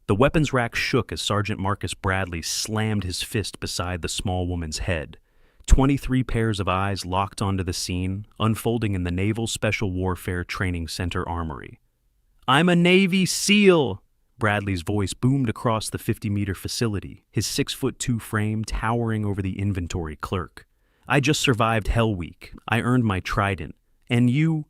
The weapons rack shook as Sergeant Marcus Bradley slammed his fist beside the small woman's head. 23 pairs of eyes locked onto the scene, unfolding in the Naval Special Warfare Training Center armory. "I'm a Navy SEAL!" Bradley's voice boomed across the 50-meter facility, his 6'2" frame towering over the inventory clerk. "I just survived Hell Week. I earned my trident. And you—"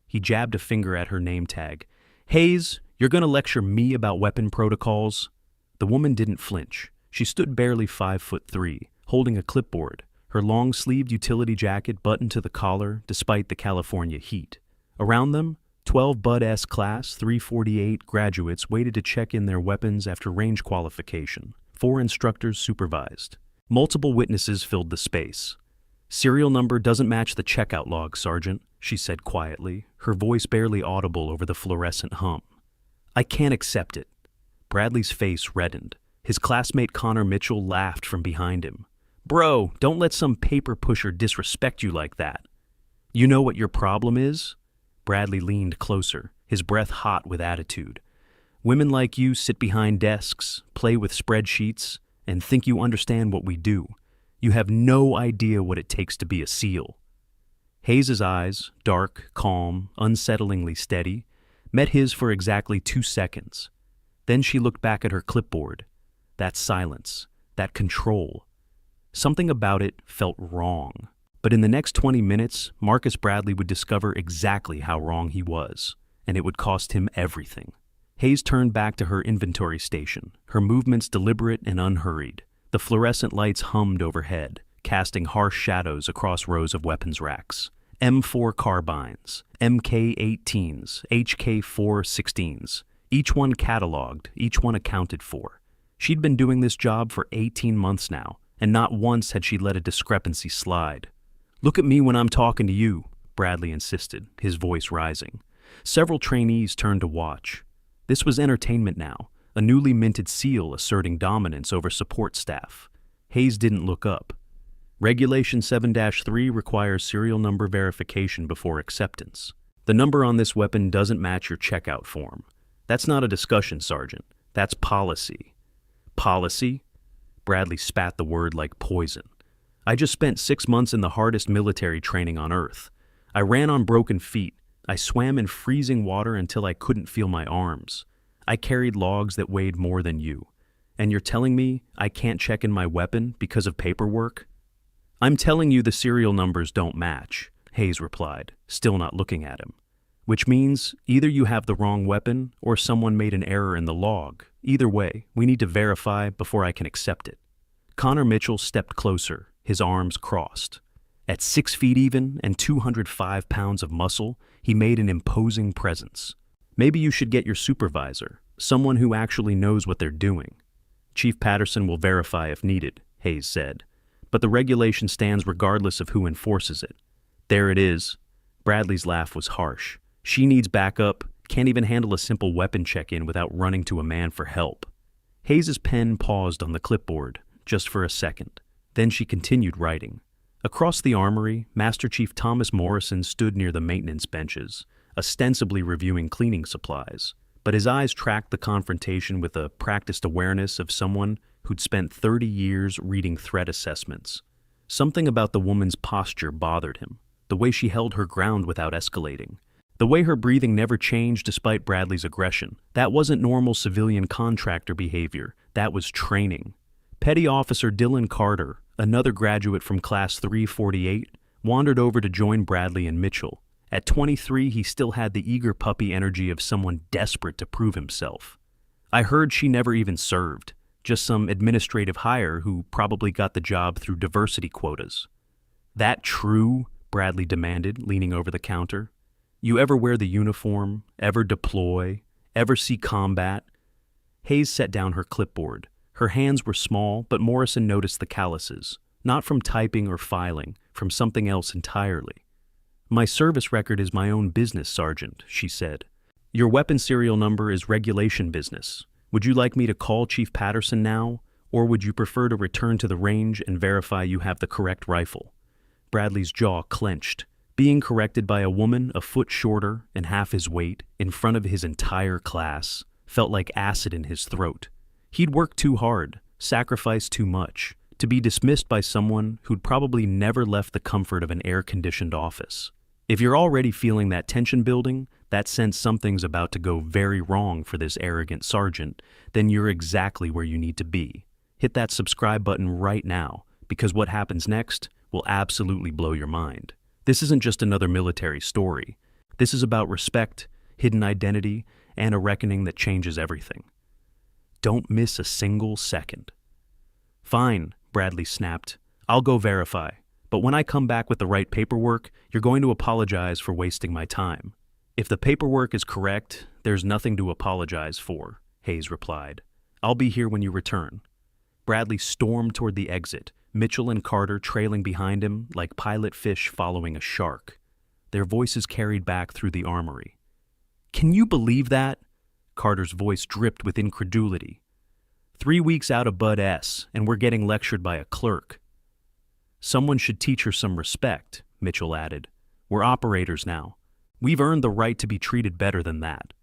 He jabbed a finger at her name tag. "Hayes, you're gonna lecture me about weapon protocols?" The woman didn't flinch. She stood barely 5'3", holding a clipboard, her long-sleeved utility jacket buttoned to the collar despite the California heat. Around them, 12 Bud S Class 348 graduates waited to check in their weapons after range qualification. 4 instructors supervised. Multiple witnesses filled the space. "Serial number doesn't match the checkout log, Sergeant," she said quietly, her voice barely audible over the fluorescent hum. "I can't accept it." Bradley's face reddened. His classmate Connor Mitchell laughed from behind him. "Bro, don't let some paper pusher disrespect you like that." "You know what your problem is?" Bradley leaned closer, his breath hot with attitude. "Women like you sit behind desks, play with spreadsheets, and think you understand what we do. You have no idea what it takes to be a SEAL." Hayes's eyes, dark, calm, unsettlingly steady, met his for exactly 2 seconds. Then she looked back at her clipboard. That silence, that control. Something about it felt wrong. But in the next 20 minutes, Marcus Bradley would discover exactly how wrong he was, and it would cost him everything. Hayes turned back to her inventory station, her movements deliberate and unhurried. The fluorescent lights hummed overhead, casting harsh shadows across rows of weapons racks. M4 carbines, MK18s, HK416s, each one cataloged, each one accounted for. She'd been doing this job for 18 months now, and not once had she let a discrepancy slide. "Look at me when I'm talking to you," Bradley insisted, his voice rising. Several trainees turned to watch. This was entertainment now, a newly minted SEAL asserting dominance over support staff. Hayes didn't look up. Regulation 7-3 requires serial number verification before acceptance. The number on this weapon doesn't match your checkout form. That's not a discussion, Sergeant. That's policy. Policy? Bradley spat the word like poison. "I just spent 6 months in the hardest military training on Earth. I ran on broken feet. I swam in freezing water until I couldn't feel my arms. I carried logs that weighed more than you. And you're telling me I can't check in my weapon because of paperwork?" "I'm telling you the serial numbers don't match," Hayes replied, still not looking at him. "Which means either you have the wrong weapon or someone made an error in the log. Either way, we need to verify before I can accept it." Connor Mitchell stepped closer, his arms crossed. At 6 feet even and 205 pounds of muscle, he made an imposing presence. "Maybe you should get your supervisor, someone who actually knows what they're doing." "Chief Patterson will verify if needed," Hayes said. "But the regulation stands regardless of who enforces it." "There it is." Bradley's laugh was harsh. "She needs backup, can't even handle a simple weapon check-in without running to a man for help." Hayes's pen paused on the clipboard, just for a second. Then she continued writing. Across the armory, Master Chief Thomas Morrison stood near the maintenance benches, ostensibly reviewing cleaning supplies, but his eyes tracked the confrontation with a practiced awareness of someone who'd spent 30 years reading threat assessments. Something about the woman's posture bothered him, the way she held her ground without escalating, the way her breathing never changed despite Bradley's aggression. That wasn't normal civilian contractor behavior, that was training. Petty Officer Dylan Carter, another graduate from Class 348, wandered over to join Bradley and Mitchell. At 23, he still had the eager puppy energy of someone desperate to prove himself. "I heard she never even served, just some administrative hire who probably got the job through diversity quotas." "That true?" Bradley demanded, leaning over the counter. "You ever wear the uniform, ever deploy, ever see combat?" Hayes set down her clipboard. Her hands were small, but Morrison noticed the calluses, not from typing or filing, from something else entirely. "My service record is my own business, Sergeant," she said. "Your weapon serial number is regulation business. Would you like me to call Chief Patterson now, or would you prefer to return to the range and verify you have the correct rifle?" Bradley's jaw clenched. Being corrected by a woman a foot shorter and half his weight in front of his entire class felt like acid in his throat. He'd worked too hard, sacrificed too much, to be dismissed by someone who'd probably never left the comfort of an air-conditioned office. If you're already feeling that tension building, that sense something's about to go very wrong for this arrogant sergeant, then you're exactly where you need to be. Hit that subscribe button right now, because what happens next will absolutely blow your mind. This isn't just another military story. This is about respect, hidden identity, and a reckoning that changes everything. Don't miss a single second. Fine, Bradley snapped. I'll go verify. But when I come back with the right paperwork, you're going to apologize for wasting my time. If the paperwork is correct, there's nothing to apologize for, Hayes replied. I'll be here when you return. Bradley stormed toward the exit, Mitchell and Carter trailing behind him like pilot fish following a shark. Their voices carried back through the armory. Can you believe that? Carter's voice dripped with incredulity. 3 weeks out of Bud S, and we're getting lectured by a clerk. Someone should teach her some respect, Mitchell added. We're operators now. We've earned the right to be treated better than that.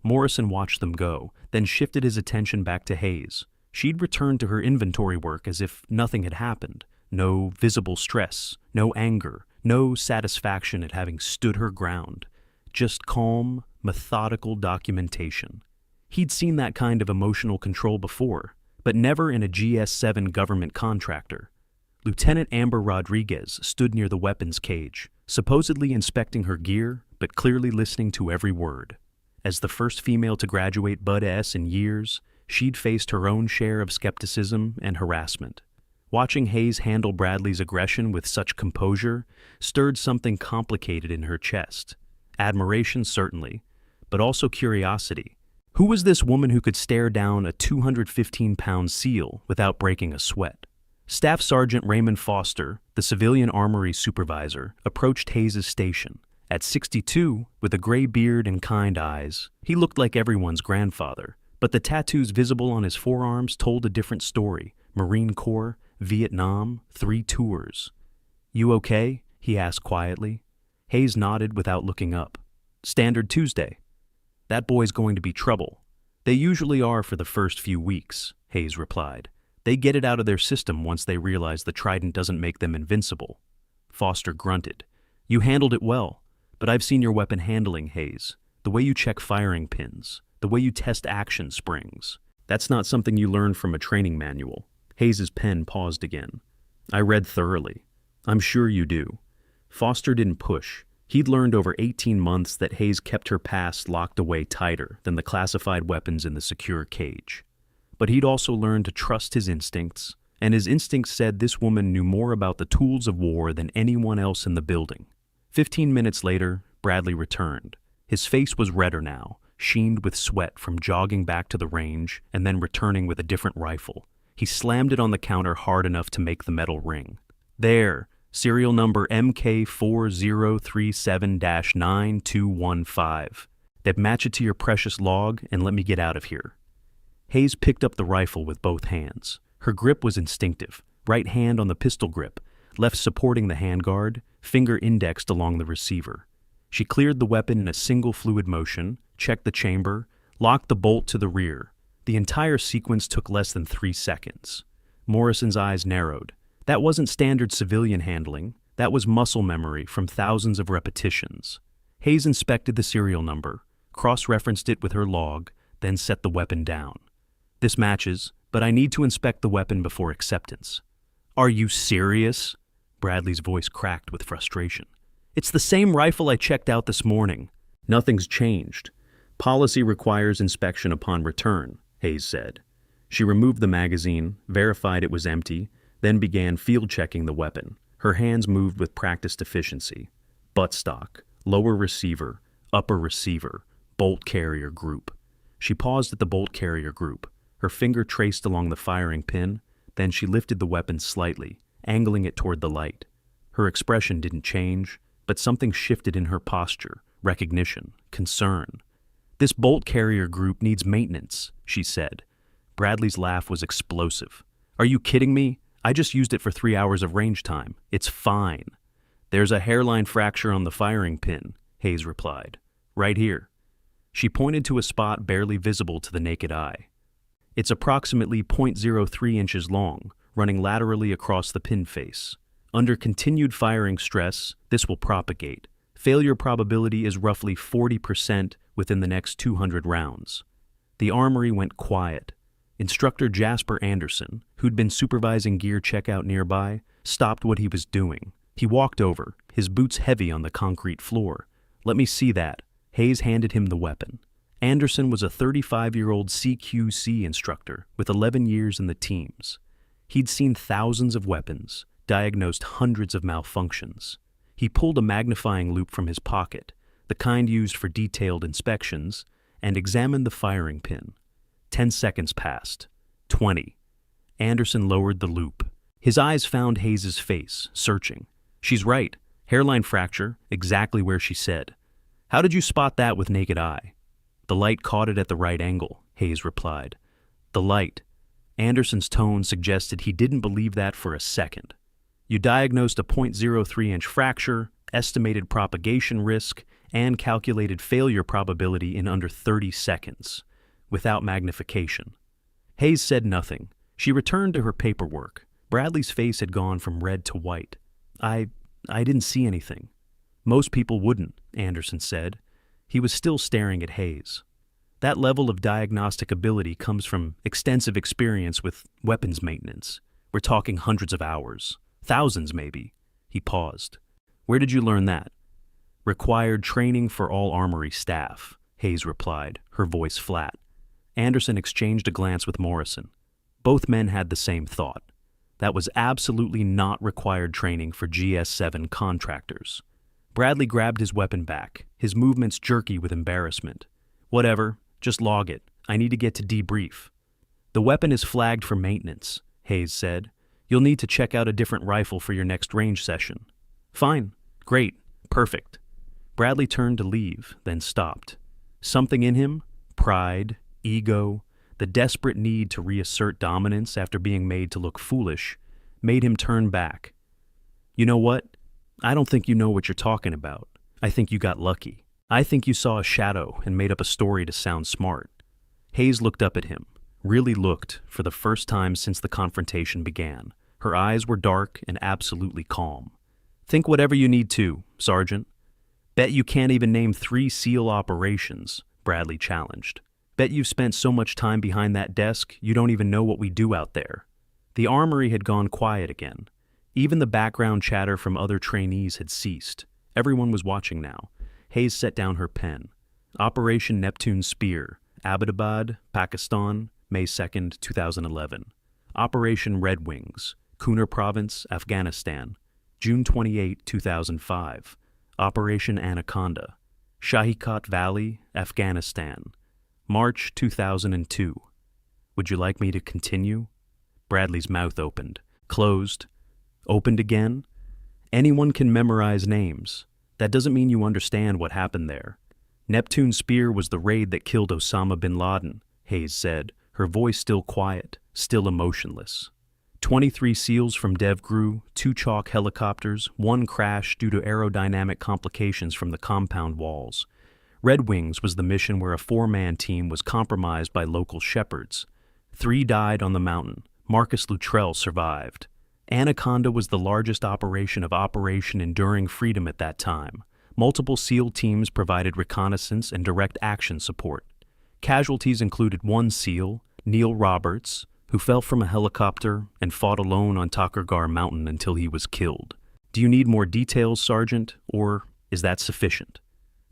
Morrison watched them go, then shifted his attention back to Hayes. She'd returned to her inventory work as if nothing had happened. No visible stress, no anger, no satisfaction at having stood her ground. Just calm, methodical documentation. He'd seen that kind of emotional control before, but never in a GS-7 government contractor. Lieutenant Amber Rodriguez stood near the weapons cage, supposedly inspecting her gear, but clearly listening to every word. As the first female to graduate Bud S in years, she'd faced her own share of skepticism and harassment. Watching Hayes handle Bradley's aggression with such composure stirred something complicated in her chest. Admiration, certainly, but also curiosity. Who was this woman who could stare down a 215-pound SEAL without breaking a sweat? Staff Sergeant Raymond Foster, the civilian armory supervisor, approached Hayes' station. At 62, with a gray beard and kind eyes, he looked like everyone's grandfather, but the tattoos visible on his forearms told a different story. Marine Corps, Vietnam, 3 tours. You okay? He asked quietly. Hayes nodded without looking up. Standard Tuesday. That boy's going to be trouble. They usually are for the first few weeks, Hayes replied. They get it out of their system once they realize the trident doesn't make them invincible. Foster grunted. You handled it well, but I've seen your weapon handling, Hayes. The way you check firing pins, the way you test action springs. That's not something you learn from a training manual. Hayes' pen paused again. I read thoroughly. I'm sure you do. Foster didn't push. He'd learned over 18 months that Hayes kept her past locked away tighter than the classified weapons in the secure cage. But he'd also learned to trust his instincts, and his instincts said this woman knew more about the tools of war than anyone else in the building. 15 minutes later, Bradley returned. His face was redder now, sheened with sweat from jogging back to the range and then returning with a different rifle. He slammed it on the counter hard enough to make the metal ring. There, serial number MK4037-9215. That match it to your precious log and let me get out of here. Hayes picked up the rifle with both hands. Her grip was instinctive, right hand on the pistol grip, left supporting the handguard, finger indexed along the receiver. She cleared the weapon in a single fluid motion, checked the chamber, locked the bolt to the rear. The entire sequence took less than 3 seconds. Morrison's eyes narrowed. That wasn't standard civilian handling. That was muscle memory from thousands of repetitions. Hayes inspected the serial number, cross-referenced it with her log, then set the weapon down. This matches, but I need to inspect the weapon before acceptance. Are you serious? Bradley's voice cracked with frustration. It's the same rifle I checked out this morning. Nothing's changed. Policy requires inspection upon return, Hayes said. She removed the magazine, verified it was empty, then began field-checking the weapon. Her hands moved with practiced efficiency. Buttstock, lower receiver, upper receiver, bolt carrier group. She paused at the bolt carrier group. Her finger traced along the firing pin, then she lifted the weapon slightly, angling it toward the light. Her expression didn't change, but something shifted in her posture, recognition, concern. This bolt carrier group needs maintenance, she said. Bradley's laugh was explosive. Are you kidding me? I just used it for 3 hours of range time. It's fine. There's a hairline fracture on the firing pin, Hayes replied. Right here. She pointed to a spot barely visible to the naked eye. It's approximately 0.03 inches long, running laterally across the pin face. Under continued firing stress, this will propagate. Failure probability is roughly 40% within the next 200 rounds. The armory went quiet. Instructor Jasper Anderson, who'd been supervising gear checkout nearby, stopped what he was doing. He walked over, his boots heavy on the concrete floor. "Let me see that." Hayes handed him the weapon. Anderson was a 35-year-old CQC instructor with 11 years in the teams. He'd seen thousands of weapons, diagnosed hundreds of malfunctions. He pulled a magnifying loupe from his pocket, the kind used for detailed inspections, and examined the firing pin. 10 seconds passed. 20. Anderson lowered the loupe. His eyes found Hayes's face, searching. "She's right. Hairline fracture, exactly where she said." "How did you spot that with naked eye?" "The light caught it at the right angle," Hayes replied. "The light." Anderson's tone suggested he didn't believe that for a second. "You diagnosed a 0.03-inch fracture, estimated propagation risk, and calculated failure probability in under 30 seconds, without magnification." Hayes said nothing. She returned to her paperwork. Bradley's face had gone from red to white. I didn't see anything." "Most people wouldn't," Anderson said. He was still staring at Hayes. "That level of diagnostic ability comes from extensive experience with weapons maintenance. We're talking hundreds of hours. Thousands, maybe." He paused. "Where did you learn that?" "Required training for all armory staff," Hayes replied, her voice flat. Anderson exchanged a glance with Morrison. Both men had the same thought. That was absolutely not required training for GS7 contractors. Bradley grabbed his weapon back, his movements jerky with embarrassment. "Whatever, just log it. I need to get to debrief." "The weapon is flagged for maintenance," Hayes said. "You'll need to check out a different rifle for your next range session." "Fine. Great. Perfect." Bradley turned to leave, then stopped. Something in him, pride, ego, the desperate need to reassert dominance after being made to look foolish, made him turn back. "You know what? I don't think you know what you're talking about. I think you got lucky. I think you saw a shadow and made up a story to sound smart." Hayes looked up at him, really looked, for the first time since the confrontation began. Her eyes were dark and absolutely calm. "Think whatever you need to, Sergeant." "Bet you can't even name 3 SEAL operations," Bradley challenged. "Bet you've spent so much time behind that desk you don't even know what we do out there." The armory had gone quiet again. Even the background chatter from other trainees had ceased. Everyone was watching now. Hayes set down her pen. "Operation Neptune Spear, Abbottabad, Pakistan, May 2nd, 2011. Operation Red Wings, Kunar Province, Afghanistan, June 28, 2005. Operation Anaconda, Shahikat Valley, Afghanistan, March 2002. Would you like me to continue?" Bradley's mouth opened, closed, opened again. Anyone can memorize names. That doesn't mean you understand what happened there. "Neptune Spear was the raid that killed Osama bin Laden," Hayes said, her voice still quiet, still emotionless. 23 SEALs from DevGru, 2 chalk helicopters, 1 crash due to aerodynamic complications from the compound walls. Red Wings was the mission where a 4-man team was compromised by local shepherds. 3 died on the mountain. Marcus Luttrell survived. Anaconda was the largest operation of Operation Enduring Freedom at that time. Multiple SEAL teams provided reconnaissance and direct action support. Casualties included 1 SEAL, Neil Roberts, who fell from a helicopter and fought alone on Takargar Mountain until he was killed. "Do you need more details, Sergeant, or is that sufficient?"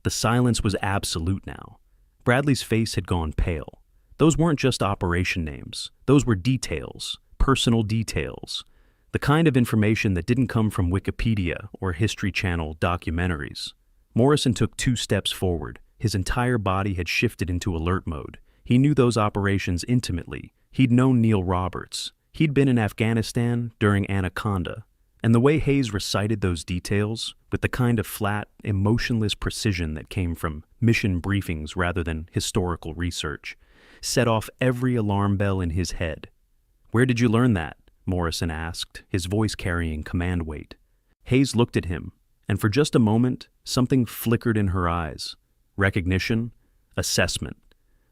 The silence was absolute now. Bradley's face had gone pale. Those weren't just operation names. Those were details, personal details. The kind of information that didn't come from Wikipedia or History Channel documentaries. Morrison took 2 steps forward. His entire body had shifted into alert mode. He knew those operations intimately. He'd known Neil Roberts. He'd been in Afghanistan during Anaconda. And the way Hayes recited those details, with the kind of flat, emotionless precision that came from mission briefings rather than historical research, set off every alarm bell in his head. "Where did you learn that?" Morrison asked, his voice carrying command weight. Hayes looked at him, and for just a moment, something flickered in her eyes. Recognition? Assessment.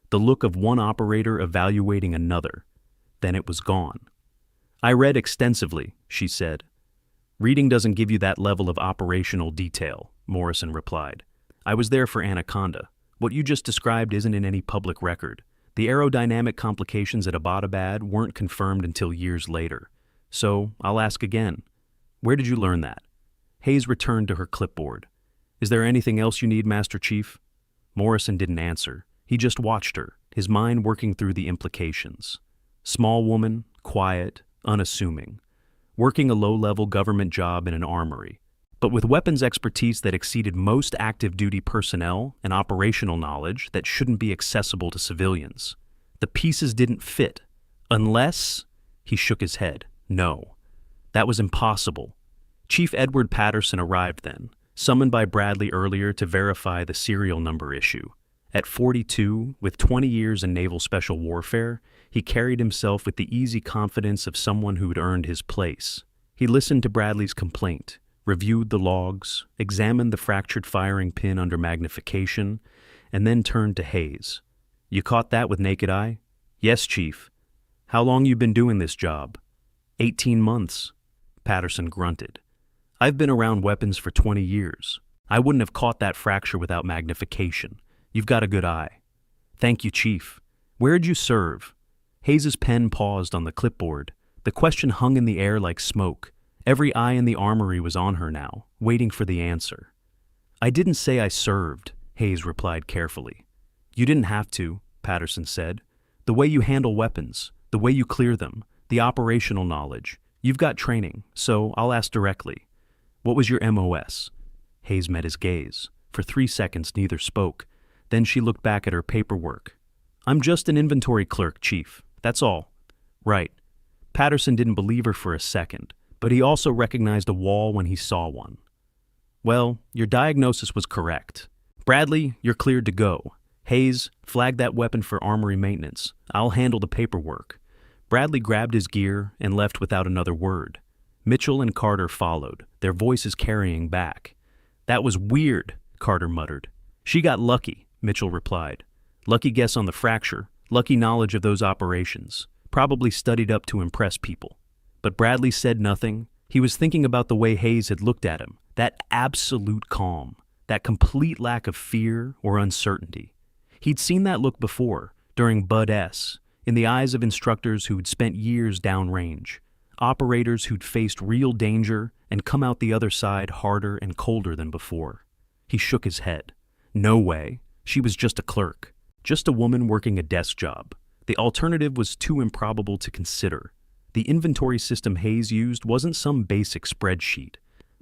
The look of one operator evaluating another. Then it was gone. I read extensively, she said. Reading doesn't give you that level of operational detail, Morrison replied. I was there for Anaconda. What you just described isn't in any public record. The aerodynamic complications at Abbottabad weren't confirmed until years later. So, I'll ask again. Where did you learn that? Hayes returned to her clipboard. Is there anything else you need, Master Chief? Morrison didn't answer. He just watched her, his mind working through the implications. Small woman, quiet, unassuming. Working a low-level government job in an armory, but with weapons expertise that exceeded most active-duty personnel and operational knowledge that shouldn't be accessible to civilians. The pieces didn't fit, unless... He shook his head. No. That was impossible. Chief Edward Patterson arrived then, summoned by Bradley earlier to verify the serial number issue. At 42, with 20 years in naval special warfare, he carried himself with the easy confidence of someone who'd earned his place. He listened to Bradley's complaint, reviewed the logs, examined the fractured firing pin under magnification, and then turned to Hayes. You caught that with naked eye? Yes, Chief. How long you been doing this job? 18 months. Patterson grunted. I've been around weapons for 20 years. I wouldn't have caught that fracture without magnification. You've got a good eye. Thank you, Chief. Where'd you serve? Hayes's pen paused on the clipboard. The question hung in the air like smoke. Every eye in the armory was on her now, waiting for the answer. I didn't say I served, Hayes replied carefully. You didn't have to, Patterson said. The way you handle weapons, the way you clear them, the operational knowledge. You've got training, so I'll ask directly. What was your MOS? Hayes met his gaze. For 3 seconds, neither spoke. Then she looked back at her paperwork. I'm just an inventory clerk, Chief. That's all. Right. Patterson didn't believe her for a second, but he also recognized a wall when he saw one. Well, your diagnosis was correct. Bradley, you're cleared to go. Hayes, flag that weapon for armory maintenance. I'll handle the paperwork. Bradley grabbed his gear and left without another word. Mitchell and Carter followed, their voices carrying back. That was weird, Carter muttered. She got lucky, Mitchell replied. Lucky guess on the fracture, lucky knowledge of those operations. Probably studied up to impress people. But Bradley said nothing. He was thinking about the way Hayes had looked at him, that absolute calm, that complete lack of fear or uncertainty. He'd seen that look before, during Bud S., in the eyes of instructors who'd spent years downrange, operators who'd faced real danger and come out the other side harder and colder than before. He shook his head. No way. She was just a clerk, just a woman working a desk job. The alternative was too improbable to consider. The inventory system Hayes used wasn't some basic spreadsheet.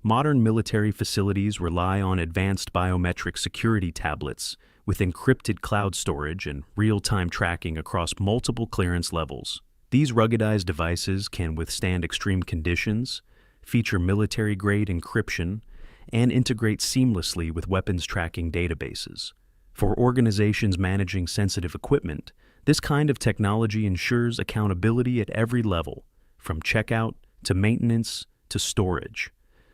Modern military facilities rely on advanced biometric security tablets with encrypted cloud storage and real-time tracking across multiple clearance levels. These ruggedized devices can withstand extreme conditions, feature military-grade encryption, and integrate seamlessly with weapons tracking databases. For organizations managing sensitive equipment, this kind of technology ensures accountability at every level, from checkout to maintenance to storage.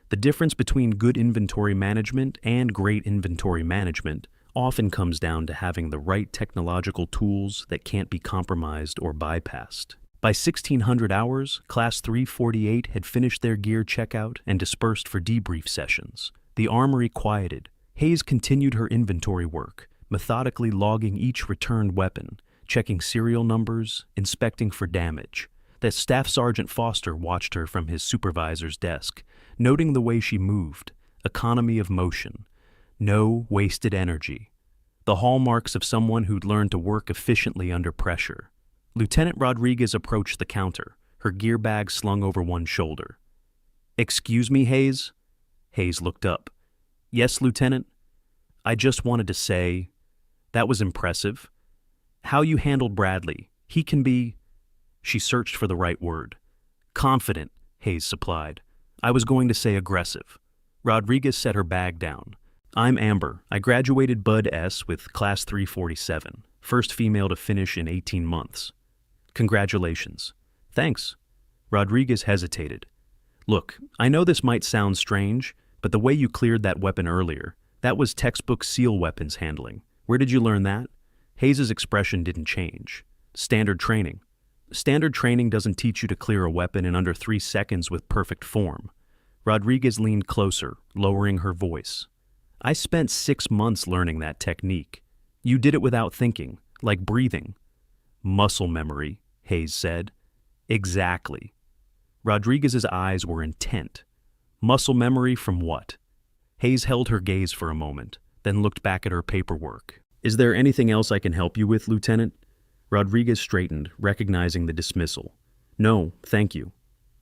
The difference between good inventory management and great inventory management often comes down to having the right technological tools that can't be compromised or bypassed. By 1600 hours, Class 348 had finished their gear checkout and dispersed for debrief sessions. The armory quieted. Hayes continued her inventory work, methodically logging each returned weapon, checking serial numbers, inspecting for damage. The Staff Sergeant Foster watched her from his supervisor's desk, noting the way she moved, economy of motion, no wasted energy, the hallmarks of someone who'd learned to work efficiently under pressure. Lieutenant Rodriguez approached the counter, her gear bag slung over one shoulder. Excuse me, Hayes? Hayes looked up. Yes, Lieutenant? I just wanted to say, that was impressive. How you handled Bradley. He can be... She searched for the right word. Confident, Hayes supplied. I was going to say aggressive. Rodriguez set her bag down. I'm Amber. I graduated Bud S. with Class 347, first female to finish in 18 months. Congratulations. Thanks. Rodriguez hesitated. Look, I know this might sound strange, but the way you cleared that weapon earlier, that was textbook SEAL weapons handling. Where did you learn that? Hayes's expression didn't change. Standard training. Standard training doesn't teach you to clear a weapon in under 3 seconds with perfect form. Rodriguez leaned closer, lowering her voice. I spent 6 months learning that technique. You did it without thinking, like breathing. Muscle memory, Hayes said. Exactly. Rodriguez's eyes were intent. Muscle memory from what? Hayes held her gaze for a moment, then looked back at her paperwork. Is there anything else I can help you with, Lieutenant? Rodriguez straightened, recognizing the dismissal. No, thank you.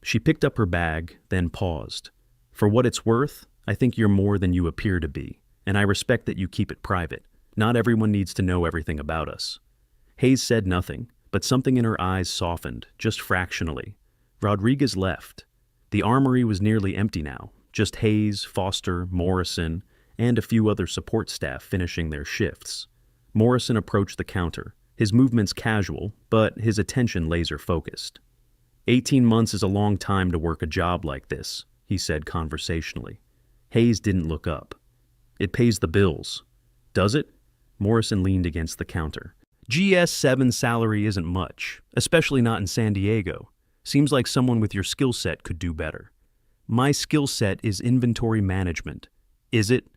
She picked up her bag, then paused. For what it's worth, I think you're more than you appear to be, and I respect that you keep it private. Not everyone needs to know everything about us. Hayes said nothing, but something in her eyes softened, just fractionally. Rodriguez left. The armory was nearly empty now, just Hayes, Foster, Morrison, and a few other support staff finishing their shifts. Morrison approached the counter, his movements casual, but his attention laser-focused. 18 months is a long time to work a job like this, he said conversationally. Hayes didn't look up. It pays the bills. Does it? Morrison leaned against the counter. GS7 salary isn't much, especially not in San Diego. Seems like someone with your skill set could do better. My skill set is inventory management. Is it?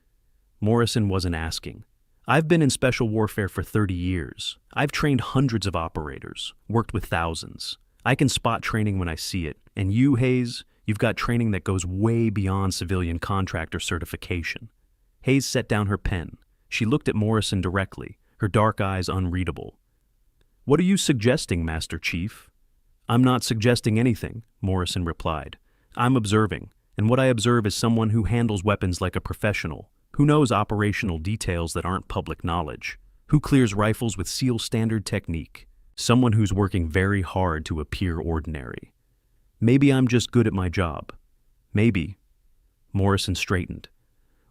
Morrison wasn't asking. I've been in special warfare for 30 years. I've trained hundreds of operators, worked with thousands. I can spot training when I see it. And you, Hayes, you've got training that goes way beyond civilian contractor certification. Hayes set down her pen. She looked at Morrison directly, her dark eyes unreadable. What are you suggesting, Master Chief? I'm not suggesting anything, Morrison replied. I'm observing, and what I observe is someone who handles weapons like a professional, who knows operational details that aren't public knowledge, who clears rifles with SEAL standard technique, someone who's working very hard to appear ordinary. Maybe I'm just good at my job. Maybe. Morrison straightened.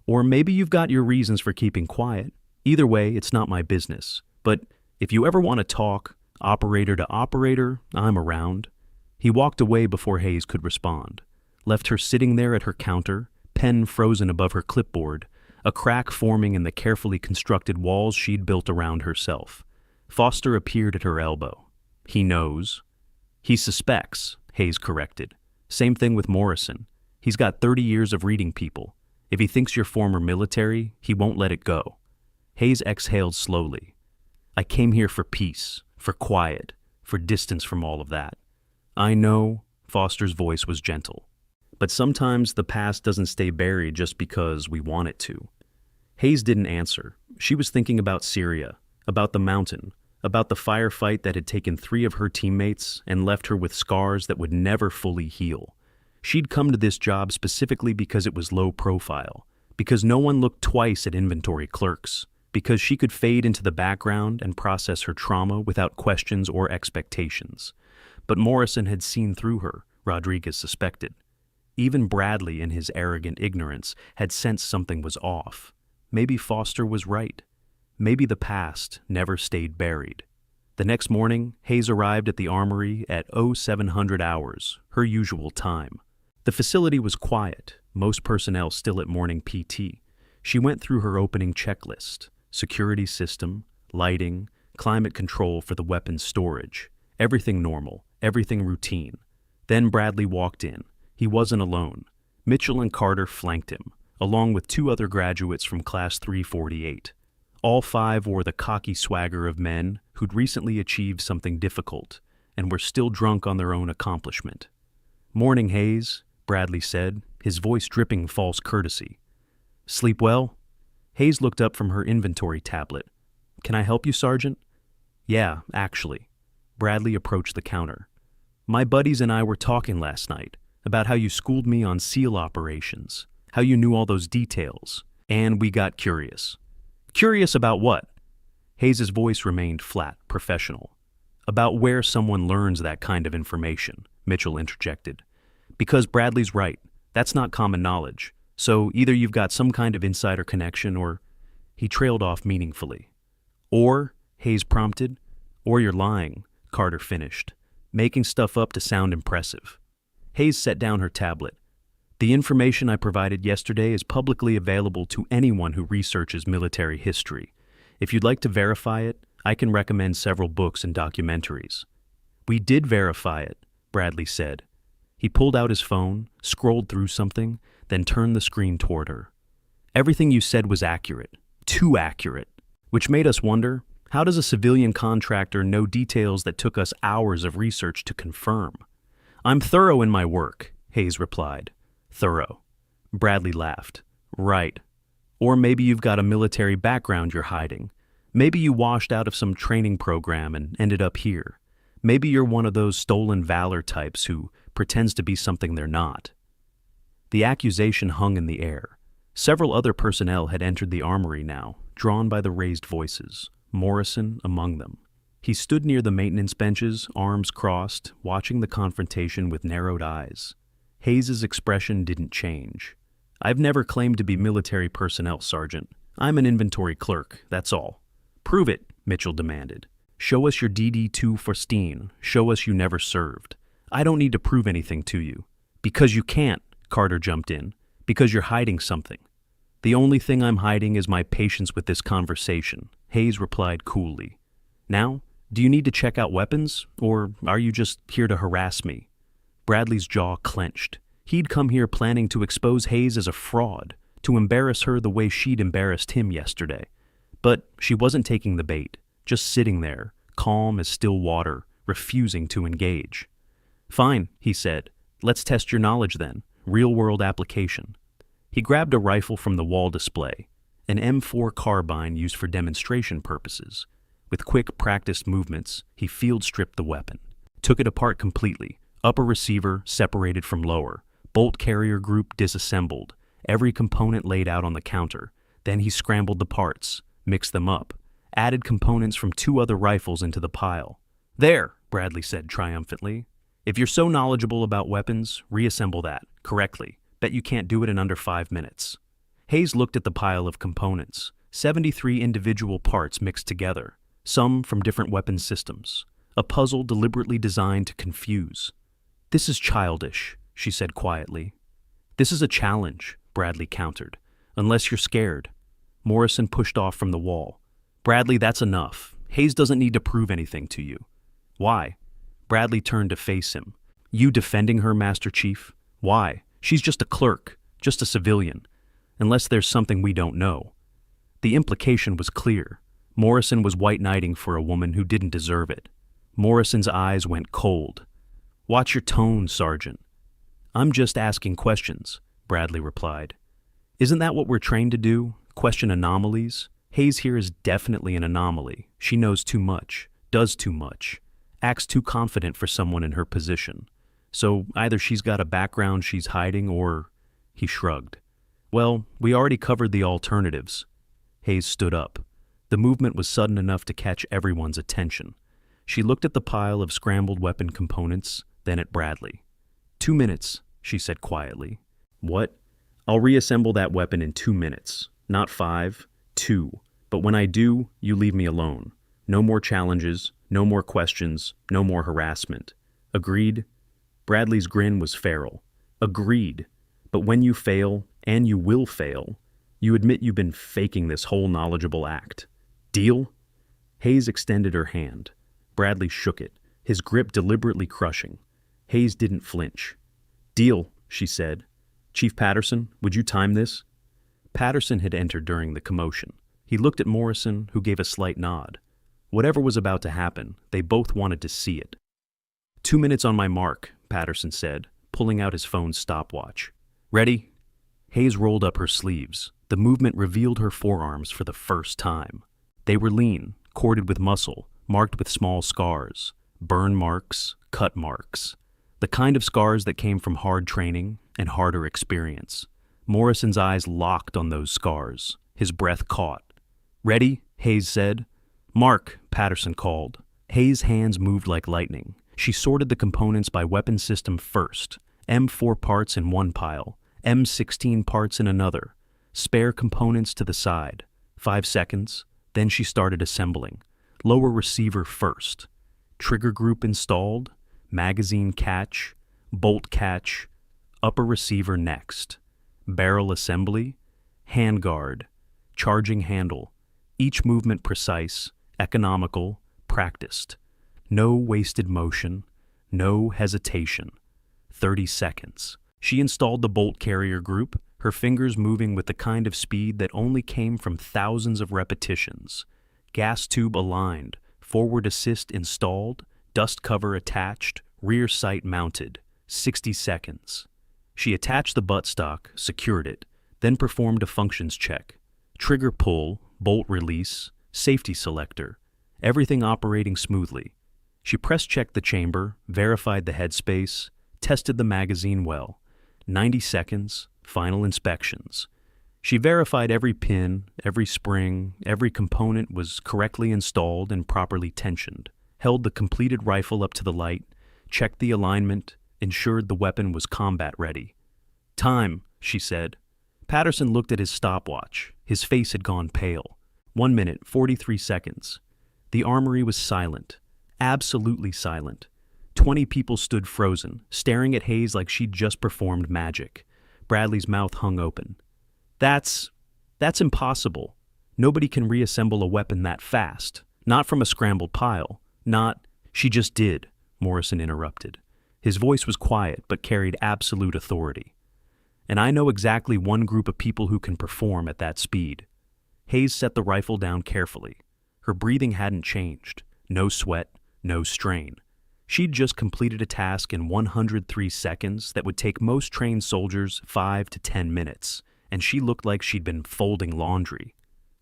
Or maybe you've got your reasons for keeping quiet. Either way, it's not my business. But if you ever want to talk, operator to operator, I'm around. He walked away before Hayes could respond, left her sitting there at her counter, pen frozen above her clipboard, a crack forming in the carefully constructed walls she'd built around herself. Foster appeared at her elbow. He knows. He suspects, Hayes corrected. Same thing with Morrison. He's got 30 years of reading people. If he thinks you're former military, he won't let it go. Hayes exhaled slowly. I came here for peace, for quiet, for distance from all of that. I know, Foster's voice was gentle. But sometimes the past doesn't stay buried just because we want it to. Hayes didn't answer. She was thinking about Syria, about the mountain, about the firefight that had taken 3 of her teammates and left her with scars that would never fully heal. She'd come to this job specifically because it was low profile, because no one looked twice at inventory clerks, because she could fade into the background and process her trauma without questions or expectations. But Morrison had seen through her, Rodriguez suspected. Even Bradley, in his arrogant ignorance, had sensed something was off. Maybe Foster was right. Maybe the past never stayed buried. The next morning, Hayes arrived at the armory at 0700 hours, her usual time. The facility was quiet, most personnel still at morning PT. She went through her opening checklist: security system, lighting, climate control for the weapons storage. Everything normal, everything routine. Then Bradley walked in. He wasn't alone. Mitchell and Carter flanked him, along with 2 other graduates from Class 348. All 5 wore the cocky swagger of men who'd recently achieved something difficult and were still drunk on their own accomplishment. Morning, Hayes, Bradley said, his voice dripping false courtesy. Sleep well? Hayes looked up from her inventory tablet. Can I help you, Sergeant? Yeah, actually. Bradley approached the counter. My buddies and I were talking last night about how you schooled me on SEAL operations, how you knew all those details, and we got curious. Curious about what? Hayes's voice remained flat, professional. About where someone learns that kind of information, Mitchell interjected. Because Bradley's right, that's not common knowledge. So either you've got some kind of insider connection or... He trailed off meaningfully. Or, Hayes prompted, or you're lying, Carter finished, making stuff up to sound impressive. Hayes set down her tablet. The information I provided yesterday is publicly available to anyone who researches military history. If you'd like to verify it, I can recommend several books and documentaries. We did verify it, Bradley said. He pulled out his phone, scrolled through something, then turned the screen toward her. Everything you said was accurate, too accurate, which made us wonder, how does a civilian contractor know details that took us hours of research to confirm? I'm thorough in my work, Hayes replied. Thorough. Bradley laughed. Right. Or maybe you've got a military background you're hiding. Maybe you washed out of some training program and ended up here. Maybe you're one of those stolen valor types who pretends to be something they're not. The accusation hung in the air. Several other personnel had entered the armory now, drawn by the raised voices, Morrison among them. He stood near the maintenance benches, arms crossed, watching the confrontation with narrowed eyes. Hayes's expression didn't change. I've never claimed to be military personnel, Sergeant. I'm an inventory clerk, that's all. Prove it, Mitchell demanded. Show us your DD-2 for Steen. Show us you never served. I don't need to prove anything to you. Because you can't, Carter jumped in. Because you're hiding something. The only thing I'm hiding is my patience with this conversation, Hayes replied coolly. Now, do you need to check out weapons, or are you just here to harass me? Bradley's jaw clenched. He'd come here planning to expose Hayes as a fraud, to embarrass her the way she'd embarrassed him yesterday. But she wasn't taking the bait, just sitting there, calm as still water, refusing to engage. Fine, he said. Let's test your knowledge then. Real-world application. He grabbed a rifle from the wall display, an M4 carbine used for demonstration purposes. With quick, practiced movements, he field-stripped the weapon, took it apart completely, upper receiver separated from lower, bolt carrier group disassembled, every component laid out on the counter. Then he scrambled the parts, mixed them up, added components from 2 other rifles into the pile. There, Bradley said triumphantly. If you're so knowledgeable about weapons, reassemble that, correctly. Bet you can't do it in under 5 minutes. Hayes looked at the pile of components, 73 individual parts mixed together, some from different weapon systems, a puzzle deliberately designed to confuse. This is childish, she said quietly. This is a challenge, Bradley countered, unless you're scared. Morrison pushed off from the wall. Bradley, that's enough. Hayes doesn't need to prove anything to you. Why? Bradley turned to face him. You defending her, Master Chief? Why? She's just a clerk, just a civilian, unless there's something we don't know. The implication was clear. Morrison was white knighting for a woman who didn't deserve it. Morrison's eyes went cold. Watch your tone, Sergeant. I'm just asking questions, Bradley replied. Isn't that what we're trained to do? Question anomalies? Hayes here is definitely an anomaly. She knows too much, does too much, acts too confident for someone in her position. So either she's got a background she's hiding or... He shrugged. Well, we already covered the alternatives. Hayes stood up. The movement was sudden enough to catch everyone's attention. She looked at the pile of scrambled weapon components, then at Bradley. 2 minutes, she said quietly. What? I'll reassemble that weapon in 2 minutes. Not 5, 2. But when I do, you leave me alone. No more challenges, no more questions, no more harassment. Agreed? Bradley's grin was feral. Agreed. But when you fail, and you will fail, you admit you've been faking this whole knowledgeable act. Deal? Hayes extended her hand. Bradley shook it, his grip deliberately crushing. Hayes didn't flinch. Deal, she said. Chief Patterson, would you time this? Patterson had entered during the commotion. He looked at Morrison, who gave a slight nod. Whatever was about to happen, they both wanted to see it. 2 minutes on my mark, Patterson said, pulling out his phone's stopwatch. Ready? Hayes rolled up her sleeves. The movement revealed her forearms for the first time. They were lean, corded with muscle, marked with small scars, burn marks, cut marks. The kind of scars that came from hard training and harder experience. Morrison's eyes locked on those scars. His breath caught. Ready? Hayes said. Mark, Patterson called. Hayes' hands moved like lightning. She sorted the components by weapon system first. M4 parts in one pile, M16 parts in another. Spare components to the side. 5 seconds. Then she started assembling. Lower receiver first. Trigger group installed. Magazine catch. Bolt catch. Upper receiver next. Barrel assembly. Handguard. Charging handle. Each movement precise. economical, practiced. No wasted motion, no hesitation. 30 seconds. She installed the bolt carrier group, her fingers moving with the kind of speed that only came from thousands of repetitions. Gas tube aligned, forward assist installed, dust cover attached, rear sight mounted. 60 seconds. She attached the buttstock, secured it, then performed a functions check. Trigger pull, bolt release, safety selector, everything operating smoothly. She press-checked the chamber, verified the headspace, tested the magazine well. 90 seconds, final inspections. She verified every pin, every spring, every component was correctly installed and properly tensioned, held the completed rifle up to the light, checked the alignment, ensured the weapon was combat ready. "Time," she said. Patterson looked at his stopwatch. His face had gone pale. 1 minute, 43 seconds. The armory was silent. Absolutely silent. 20 people stood frozen, staring at Hayes like she'd just performed magic. Bradley's mouth hung open. That's impossible. Nobody can reassemble a weapon that fast. Not from a scrambled pile. She just did," Morrison interrupted. His voice was quiet but carried absolute authority. "And I know exactly one group of people who can perform at that speed." Hayes set the rifle down carefully. Her breathing hadn't changed. No sweat, no strain. She'd just completed a task in 103 seconds that would take most trained soldiers 5 to 10 minutes, and she looked like she'd been folding laundry.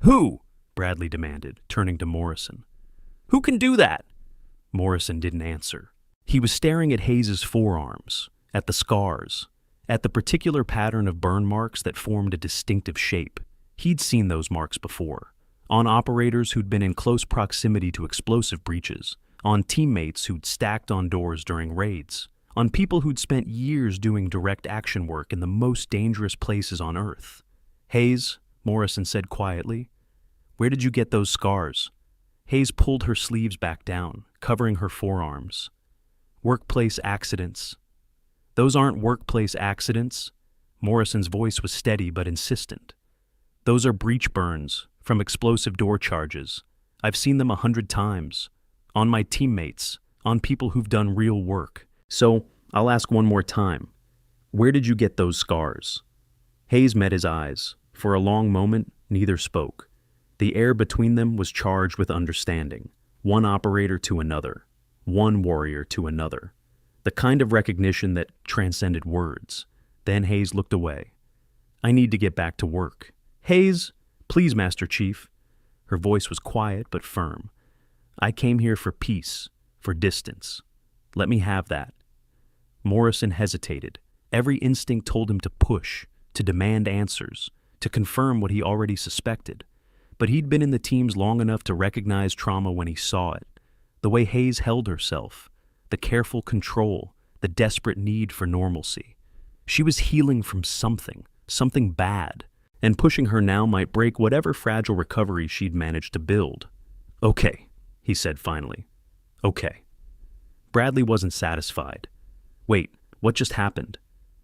"Who?" Bradley demanded, turning to Morrison. "Who can do that?" Morrison didn't answer. He was staring at Hayes's forearms, at the scars, at the particular pattern of burn marks that formed a distinctive shape. He'd seen those marks before, on operators who'd been in close proximity to explosive breaches, on teammates who'd stacked on doors during raids, on people who'd spent years doing direct action work in the most dangerous places on Earth. "Hayes," Morrison said quietly, "where did you get those scars?" Hayes pulled her sleeves back down, covering her forearms. "Workplace accidents." "Those aren't workplace accidents." Morrison's voice was steady but insistent. "Those are breach burns from explosive door charges. I've seen them 100 times. On my teammates, on people who've done real work. So, I'll ask one more time. Where did you get those scars?" Hayes met his eyes. For a long moment, neither spoke. The air between them was charged with understanding. One operator to another. One warrior to another. The kind of recognition that transcended words. Then Hayes looked away. "I need to get back to work." "Hayes, please, Master Chief." Her voice was quiet but firm. "I came here for peace, for distance. Let me have that." Morrison hesitated. Every instinct told him to push, to demand answers, to confirm what he already suspected. But he'd been in the teams long enough to recognize trauma when he saw it. The way Hayes held herself, the careful control, the desperate need for normalcy. She was healing from something bad, and pushing her now might break whatever fragile recovery she'd managed to build. "Okay," he said finally. "Okay." Bradley wasn't satisfied. "Wait, what just happened?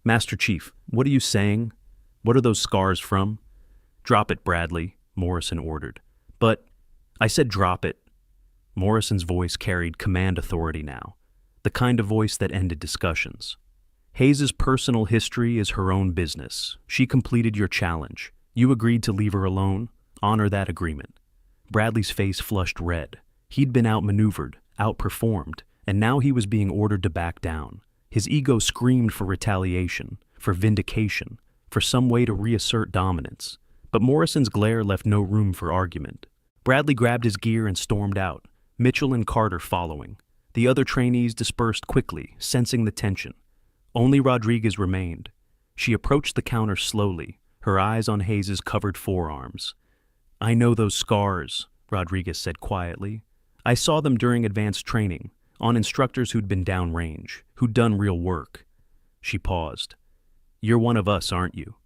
Master Chief, what are you saying? What are those scars from?" "Drop it, Bradley," Morrison ordered. "But," I said drop it. Morrison's voice carried command authority now, the kind of voice that ended discussions. "Hayes's personal history is her own business. She completed your challenge. You agreed to leave her alone. Honor that agreement." Bradley's face flushed red. He'd been outmaneuvered, outperformed, and now he was being ordered to back down. His ego screamed for retaliation, for vindication, for some way to reassert dominance. But Morrison's glare left no room for argument. Bradley grabbed his gear and stormed out, Mitchell and Carter following. The other trainees dispersed quickly, sensing the tension. Only Rodriguez remained. She approached the counter slowly, her eyes on Hayes's covered forearms. "I know those scars," Rodriguez said quietly. "I saw them during advanced training, on instructors who'd been downrange, who'd done real work." She paused. "You're one of us, aren't you?"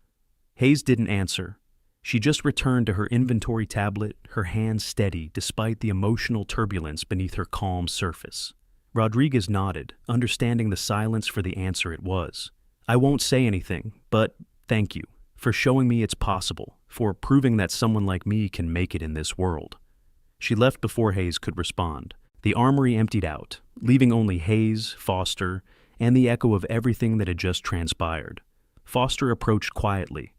Hayes didn't answer. She just returned to her inventory tablet, her hands steady despite the emotional turbulence beneath her calm surface. Rodriguez nodded, understanding the silence for the answer it was. "I won't say anything, but thank you for showing me it's possible, for proving that someone like me can make it in this world." She left before Hayes could respond. The armory emptied out, leaving only Hayes, Foster, and the echo of everything that had just transpired. Foster approached quietly.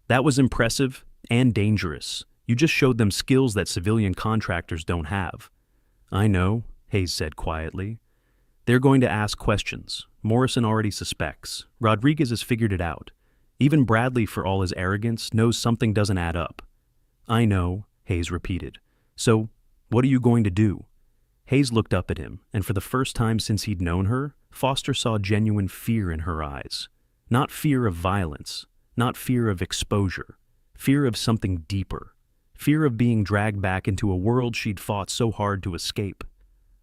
"That was impressive and dangerous. You just showed them skills that civilian contractors don't have." "I know," Hayes said quietly. "They're going to ask questions. Morrison already suspects. Rodriguez has figured it out. Even Bradley, for all his arrogance, knows something doesn't add up." "I know," Hayes repeated. "So, what are you going to do?" Hayes looked up at him, and for the first time since he'd known her, Foster saw genuine fear in her eyes. Not fear of violence, not fear of exposure, fear of something deeper, fear of being dragged back into a world she'd fought so hard to escape.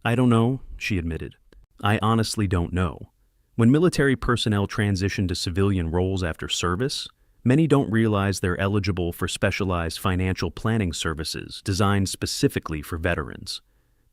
"I don't know," she admitted. "I honestly don't know." When military personnel transition to civilian roles after service, many don't realize they're eligible for specialized financial planning services designed specifically for veterans.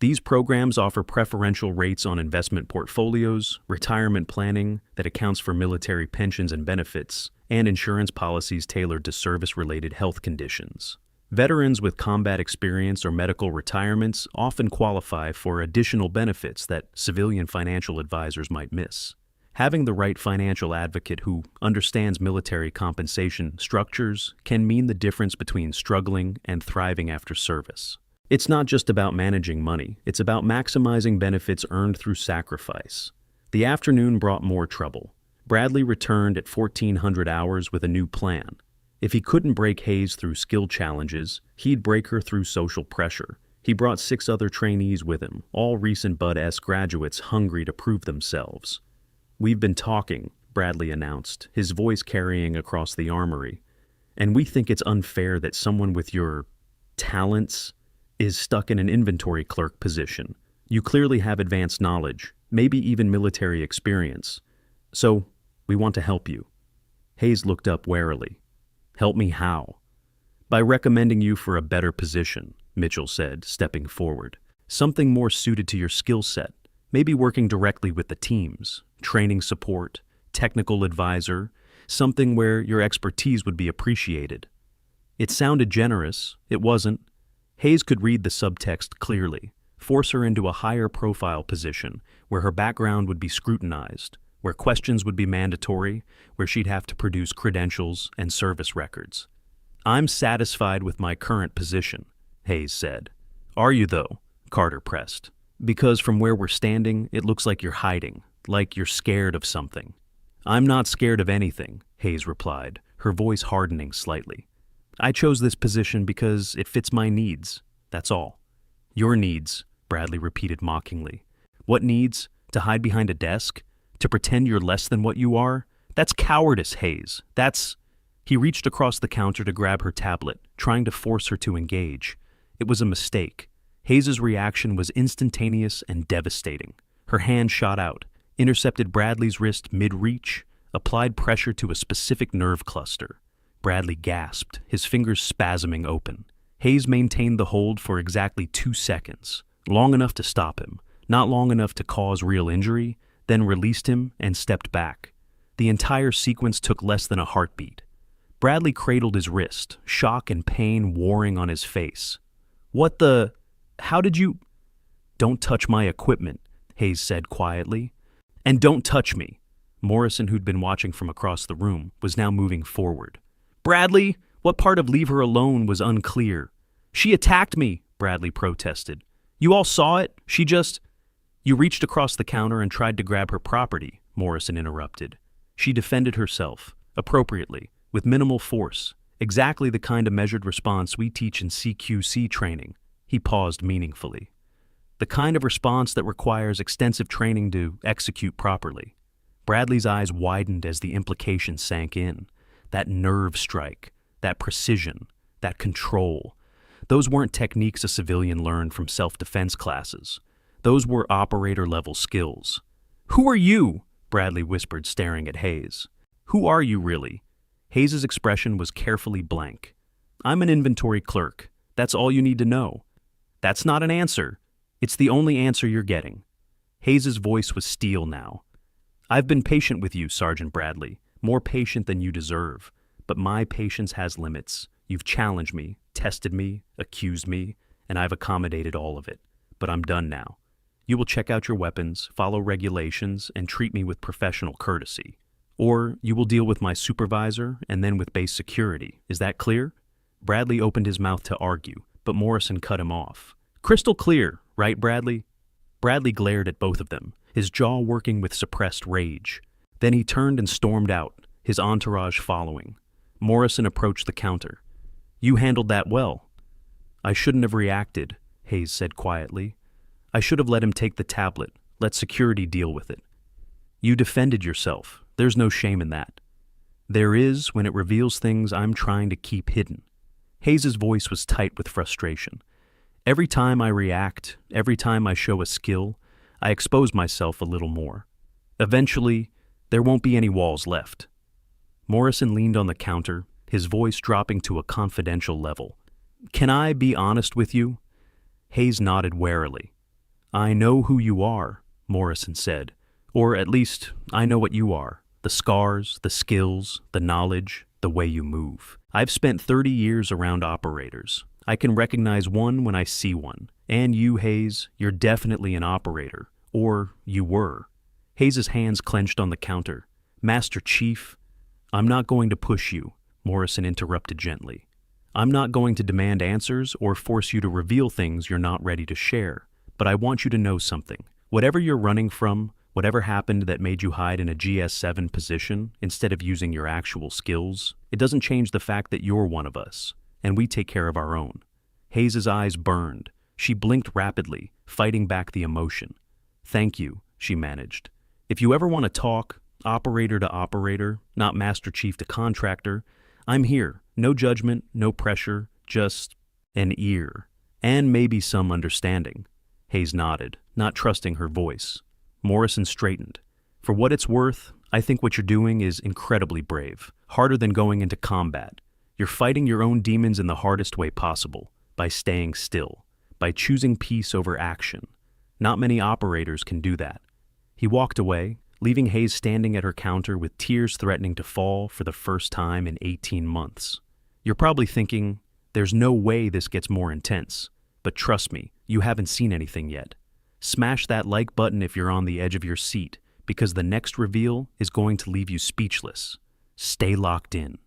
These programs offer preferential rates on investment portfolios, retirement planning that accounts for military pensions and benefits, and insurance policies tailored to service-related health conditions. Veterans with combat experience or medical retirements often qualify for additional benefits that civilian financial advisors might miss. Having the right financial advocate who understands military compensation structures can mean the difference between struggling and thriving after service. It's not just about managing money, it's about maximizing benefits earned through sacrifice. The afternoon brought more trouble. Bradley returned at 1400 hours with a new plan. If he couldn't break Hayes through skill challenges, he'd break her through social pressure. He brought 6 other trainees with him, all recent Bud-S graduates hungry to prove themselves. "We've been talking," Bradley announced, his voice carrying across the armory. "And we think it's unfair that someone with your talents is stuck in an inventory clerk position. You clearly have advanced knowledge, maybe even military experience. So, we want to help you." Hayes looked up warily. "Help me how?" "By recommending you for a better position," Mitchell said, stepping forward. "Something more suited to your skill set, maybe working directly with the teams, training support, technical advisor, something where your expertise would be appreciated." It sounded generous. It wasn't. Hayes could read the subtext clearly. Force her into a higher profile position where her background would be scrutinized, where questions would be mandatory, where she'd have to produce credentials and service records. "I'm satisfied with my current position," Hayes said. "Are you, though?" Carter pressed. "Because from where we're standing, it looks like you're hiding, like you're scared of something." "I'm not scared of anything," Hayes replied, her voice hardening slightly. "I chose this position because it fits my needs, that's all." "Your needs," Bradley repeated mockingly. "What needs? To hide behind a desk? To pretend you're less than what you are? That's cowardice, Hayes. That's—" He reached across the counter to grab her tablet, trying to force her to engage. It was a mistake. Hayes's reaction was instantaneous and devastating. Her hand shot out, intercepted Bradley's wrist mid-reach, applied pressure to a specific nerve cluster. Bradley gasped, his fingers spasming open. Hayes maintained the hold for exactly 2 seconds, long enough to stop him, not long enough to cause real injury, then released him and stepped back. The entire sequence took less than a heartbeat. Bradley cradled his wrist, shock and pain warring on his face. "What the... How did you—" "Don't touch my equipment," Hayes said quietly. "And don't touch me." Morrison, who'd been watching from across the room, was now moving forward. "Bradley, what part of leave her alone was unclear?" "She attacked me," Bradley protested. "You all saw it? She just—" "You reached across the counter and tried to grab her property," Morrison interrupted. "She defended herself, appropriately, with minimal force, exactly the kind of measured response we teach in CQC training." He paused meaningfully. "The kind of response that requires extensive training to execute properly." Bradley's eyes widened as the implication sank in. That nerve strike, that precision, that control. Those weren't techniques a civilian learned from self-defense classes. Those were operator-level skills. "Who are you?" Bradley whispered, staring at Hayes. "Who are you, really?" Hayes's expression was carefully blank. "I'm an inventory clerk. That's all you need to know." "That's not an answer. It's the only answer you're getting." Hayes's voice was steel now. "I've been patient with you, Sergeant Bradley. More patient than you deserve. But my patience has limits. You've challenged me, tested me, accused me, and I've accommodated all of it. But I'm done now. You will check out your weapons, follow regulations, and treat me with professional courtesy. Or you will deal with my supervisor and then with base security. Is that clear? Bradley opened his mouth to argue, but Morrison cut him off. Crystal clear, right, Bradley? Bradley glared at both of them, his jaw working with suppressed rage. Then he turned and stormed out, his entourage following. Morrison approached the counter. You handled that well. I shouldn't have reacted, Hayes said quietly. I should have let him take the tablet, let security deal with it. You defended yourself. There's no shame in that. There is when it reveals things I'm trying to keep hidden. Hayes's voice was tight with frustration. Every time I react, every time I show a skill, I expose myself a little more. Eventually, there won't be any walls left. Morrison leaned on the counter, his voice dropping to a confidential level. Can I be honest with you? Hayes nodded warily. I know who you are, Morrison said. Or at least, I know what you are. The scars, the skills, the knowledge, the way you move. I've spent 30 years around operators. I can recognize one when I see one. And you, Hayes, you're definitely an operator. Or you were. Hayes's hands clenched on the counter. Master Chief, I'm not going to push you, Morrison interrupted gently. I'm not going to demand answers or force you to reveal things you're not ready to share. But I want you to know something. Whatever you're running from, whatever happened that made you hide in a GS7 position instead of using your actual skills, it doesn't change the fact that you're one of us, and we take care of our own. Hayes's eyes burned. She blinked rapidly, fighting back the emotion. Thank you, she managed. If you ever want to talk, operator to operator, not Master Chief to contractor, I'm here. No judgment, no pressure, just an ear. And maybe some understanding. Hayes nodded, not trusting her voice. Morrison straightened. For what it's worth, I think what you're doing is incredibly brave, harder than going into combat. You're fighting your own demons in the hardest way possible, by staying still, by choosing peace over action. Not many operators can do that. He walked away, leaving Hayes standing at her counter with tears threatening to fall for the first time in 18 months. You're probably thinking, there's no way this gets more intense. But trust me, you haven't seen anything yet. Smash that like button if you're on the edge of your seat, because the next reveal is going to leave you speechless. Stay locked in.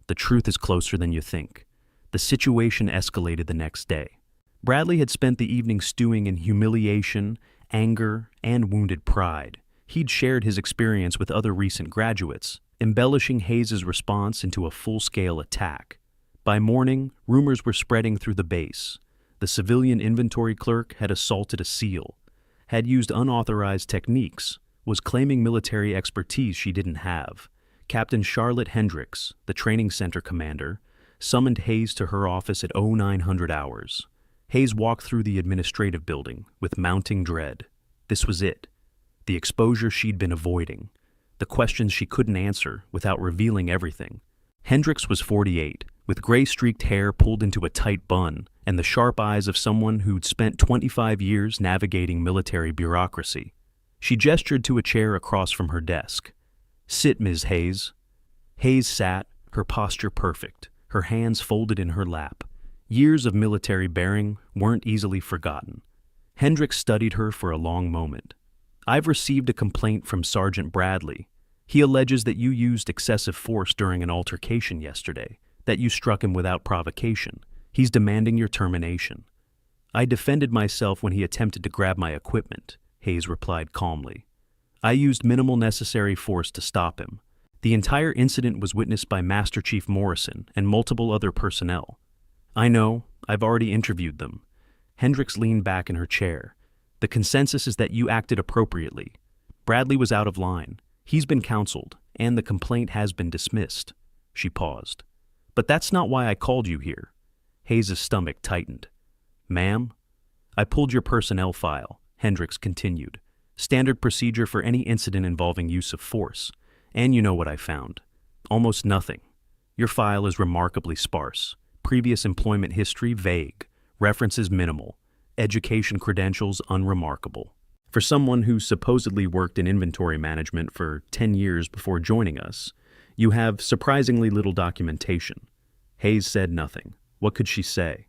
The truth is closer than you think. The situation escalated the next day. Bradley had spent the evening stewing in humiliation, anger, and wounded pride. He'd shared his experience with other recent graduates, embellishing Hayes's response into a full-scale attack. By morning, rumors were spreading through the base. The civilian inventory clerk had assaulted a SEAL, had used unauthorized techniques, was claiming military expertise she didn't have. Captain Charlotte Hendricks, the training center commander, summoned Hayes to her office at 0900 hours. Hayes walked through the administrative building with mounting dread. This was it. The exposure she'd been avoiding. The questions she couldn't answer without revealing everything. Hendricks was 48, with gray-streaked hair pulled into a tight bun and the sharp eyes of someone who'd spent 25 years navigating military bureaucracy. She gestured to a chair across from her desk. Sit, Ms. Hayes. Hayes sat, her posture perfect, her hands folded in her lap. Years of military bearing weren't easily forgotten. Hendricks studied her for a long moment. I've received a complaint from Sergeant Bradley. He alleges that you used excessive force during an altercation yesterday, that you struck him without provocation. He's demanding your termination. I defended myself when he attempted to grab my equipment, Hayes replied calmly. I used minimal necessary force to stop him. The entire incident was witnessed by Master Chief Morrison and multiple other personnel. I know, I've already interviewed them. Hendricks leaned back in her chair. The consensus is that you acted appropriately. Bradley was out of line. He's been counseled, and the complaint has been dismissed. She paused. But that's not why I called you here. Hayes' stomach tightened. Ma'am? I pulled your personnel file, Hendricks continued. Standard procedure for any incident involving use of force. And you know what I found. Almost nothing. Your file is remarkably sparse. Previous employment history vague. References minimal. Education credentials unremarkable. For someone who supposedly worked in inventory management for 10 years before joining us, you have surprisingly little documentation. Hayes said nothing. What could she say?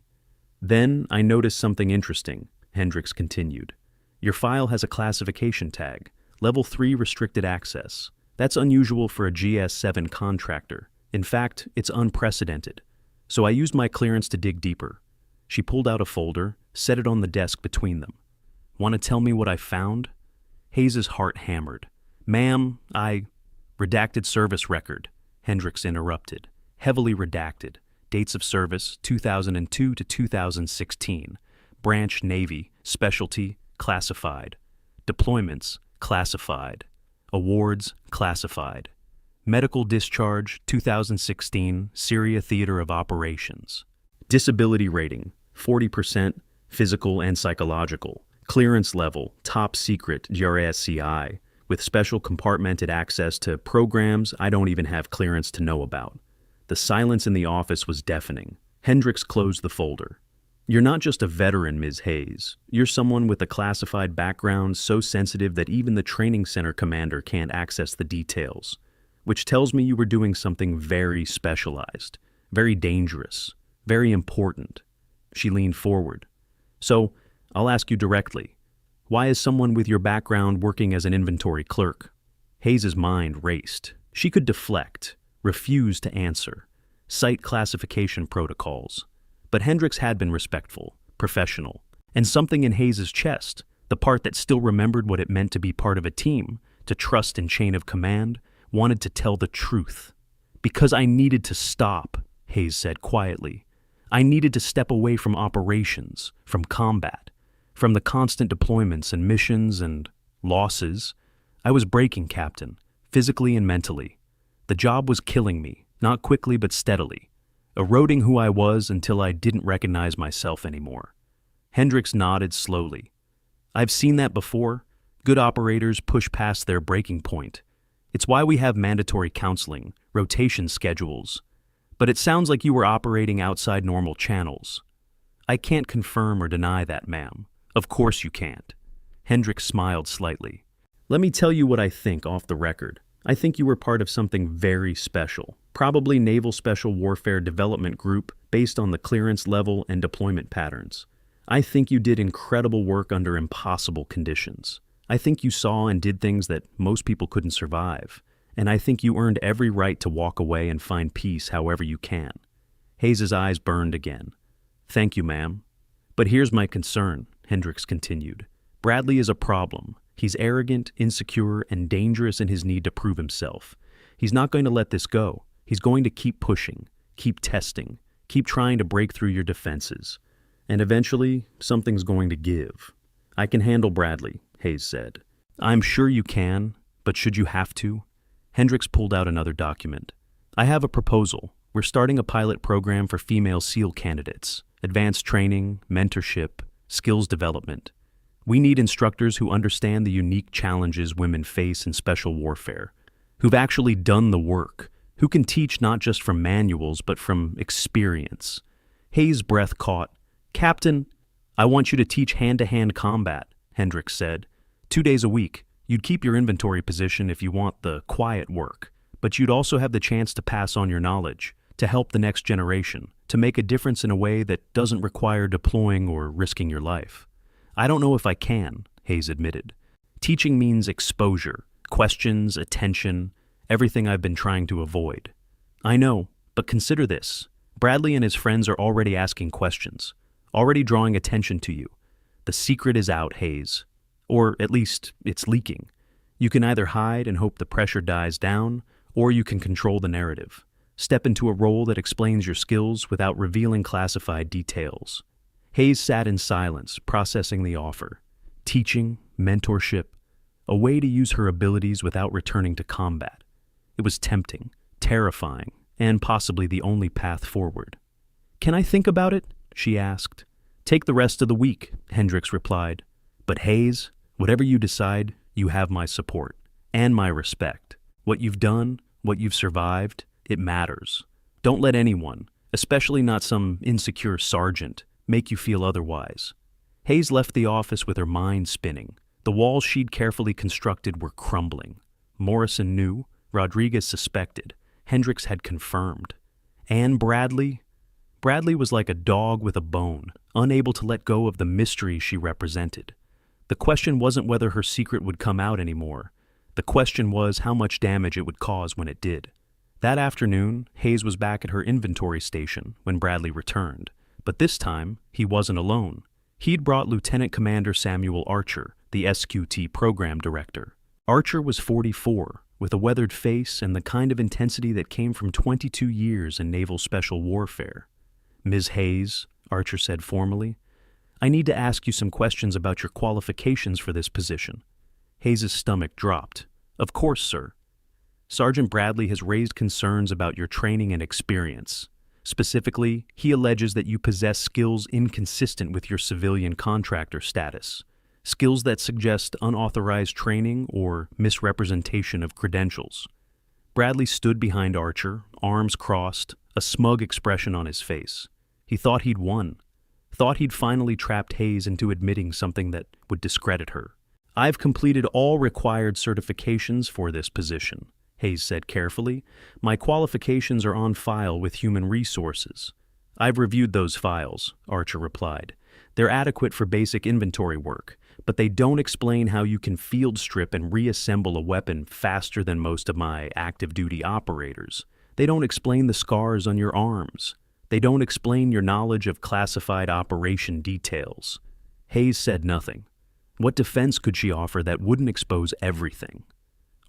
Then I noticed something interesting, Hendricks continued. Your file has a classification tag, Level 3 restricted access. That's unusual for a GS7 contractor. In fact, it's unprecedented. So I used my clearance to dig deeper. She pulled out a folder, set it on the desk between them. Want to tell me what I found? Hayes's heart hammered. Ma'am, redacted service record, Hendricks interrupted. Heavily redacted. Dates of service, 2002 to 2016. Branch Navy, specialty, classified. Deployments, classified. Awards, classified. Medical discharge, 2016, Syria Theater of Operations. Disability rating, 40%, physical and psychological. Clearance level, top secret, GRSCI, with special compartmented access to programs I don't even have clearance to know about. The silence in the office was deafening. Hendricks closed the folder. You're not just a veteran, Ms. Hayes. You're someone with a classified background so sensitive that even the training center commander can't access the details, which tells me you were doing something very specialized, very dangerous, very important. She leaned forward. So, I'll ask you directly. Why is someone with your background working as an inventory clerk? Hayes's mind raced. She could deflect, refuse to answer, cite classification protocols. But Hendricks had been respectful, professional, and something in Hayes's chest, the part that still remembered what it meant to be part of a team, to trust in chain of command, wanted to tell the truth. Because I needed to stop, Hayes said quietly. I needed to step away from operations, from combat, from the constant deployments and missions and losses. I was breaking, Captain, physically and mentally. The job was killing me, not quickly but steadily, eroding who I was until I didn't recognize myself anymore. Hendricks nodded slowly. I've seen that before. Good operators push past their breaking point. It's why we have mandatory counseling, rotation schedules. But it sounds like you were operating outside normal channels. I can't confirm or deny that, ma'am. Of course you can't. Hendricks smiled slightly. Let me tell you what I think off the record. I think you were part of something very special. Probably Naval Special Warfare Development Group based on the clearance level and deployment patterns. I think you did incredible work under impossible conditions. I think you saw and did things that most people couldn't survive. And I think you earned every right to walk away and find peace however you can. Hayes's eyes burned again. Thank you, ma'am. But here's my concern, Hendricks continued. Bradley is a problem. He's arrogant, insecure, and dangerous in his need to prove himself. He's not going to let this go. He's going to keep pushing, keep testing, keep trying to break through your defenses. And eventually, something's going to give. I can handle Bradley, Hayes said. I'm sure you can, but should you have to? Hendricks pulled out another document. I have a proposal. We're starting a pilot program for female SEAL candidates. Advanced training, mentorship, skills development. We need instructors who understand the unique challenges women face in special warfare, who've actually done the work, who can teach not just from manuals but from experience. Hayes' breath caught. Captain, I want you to teach hand-to-hand combat, Hendricks said. 2 days a week. You'd keep your inventory position if you want the quiet work, but you'd also have the chance to pass on your knowledge, to help the next generation, to make a difference in a way that doesn't require deploying or risking your life. I don't know if I can, Hayes admitted. Teaching means exposure, questions, attention, everything I've been trying to avoid. I know, but consider this. Bradley and his friends are already asking questions, already drawing attention to you. The secret is out, Hayes. Or at least, it's leaking. You can either hide and hope the pressure dies down, or you can control the narrative. Step into a role that explains your skills without revealing classified details. Hayes sat in silence, processing the offer. Teaching, mentorship, a way to use her abilities without returning to combat. It was tempting, terrifying, and possibly the only path forward. Can I think about it? She asked. Take the rest of the week, Hendricks replied. But Hayes, whatever you decide, you have my support and my respect. What you've done, what you've survived, it matters. Don't let anyone, especially not some insecure sergeant, make you feel otherwise. Hayes left the office with her mind spinning. The walls she'd carefully constructed were crumbling. Morrison knew, Rodriguez suspected, Hendricks had confirmed. And Bradley? Bradley was like a dog with a bone, unable to let go of the mystery she represented. The question wasn't whether her secret would come out anymore. The question was how much damage it would cause when it did. That afternoon, Hayes was back at her inventory station when Bradley returned. But this time, he wasn't alone. He'd brought Lieutenant Commander Samuel Archer, the SQT program director. Archer was 44, with a weathered face and the kind of intensity that came from 22 years in naval special warfare. "Ms. Hayes," Archer said formally, "I need to ask you some questions about your qualifications for this position." Hayes' stomach dropped. "Of course, sir." "Sergeant Bradley has raised concerns about your training and experience. Specifically, he alleges that you possess skills inconsistent with your civilian contractor status, skills that suggest unauthorized training or misrepresentation of credentials." Bradley stood behind Archer, arms crossed, a smug expression on his face. He thought he'd won, thought he'd finally trapped Hayes into admitting something that would discredit her. "I've completed all required certifications for this position," Hayes said carefully. "My qualifications are on file with Human Resources." "I've reviewed those files," Archer replied. "They're adequate for basic inventory work, but they don't explain how you can field strip and reassemble a weapon faster than most of my active duty operators. They don't explain the scars on your arms. They don't explain your knowledge of classified operation details." Hayes said nothing. What defense could she offer that wouldn't expose everything?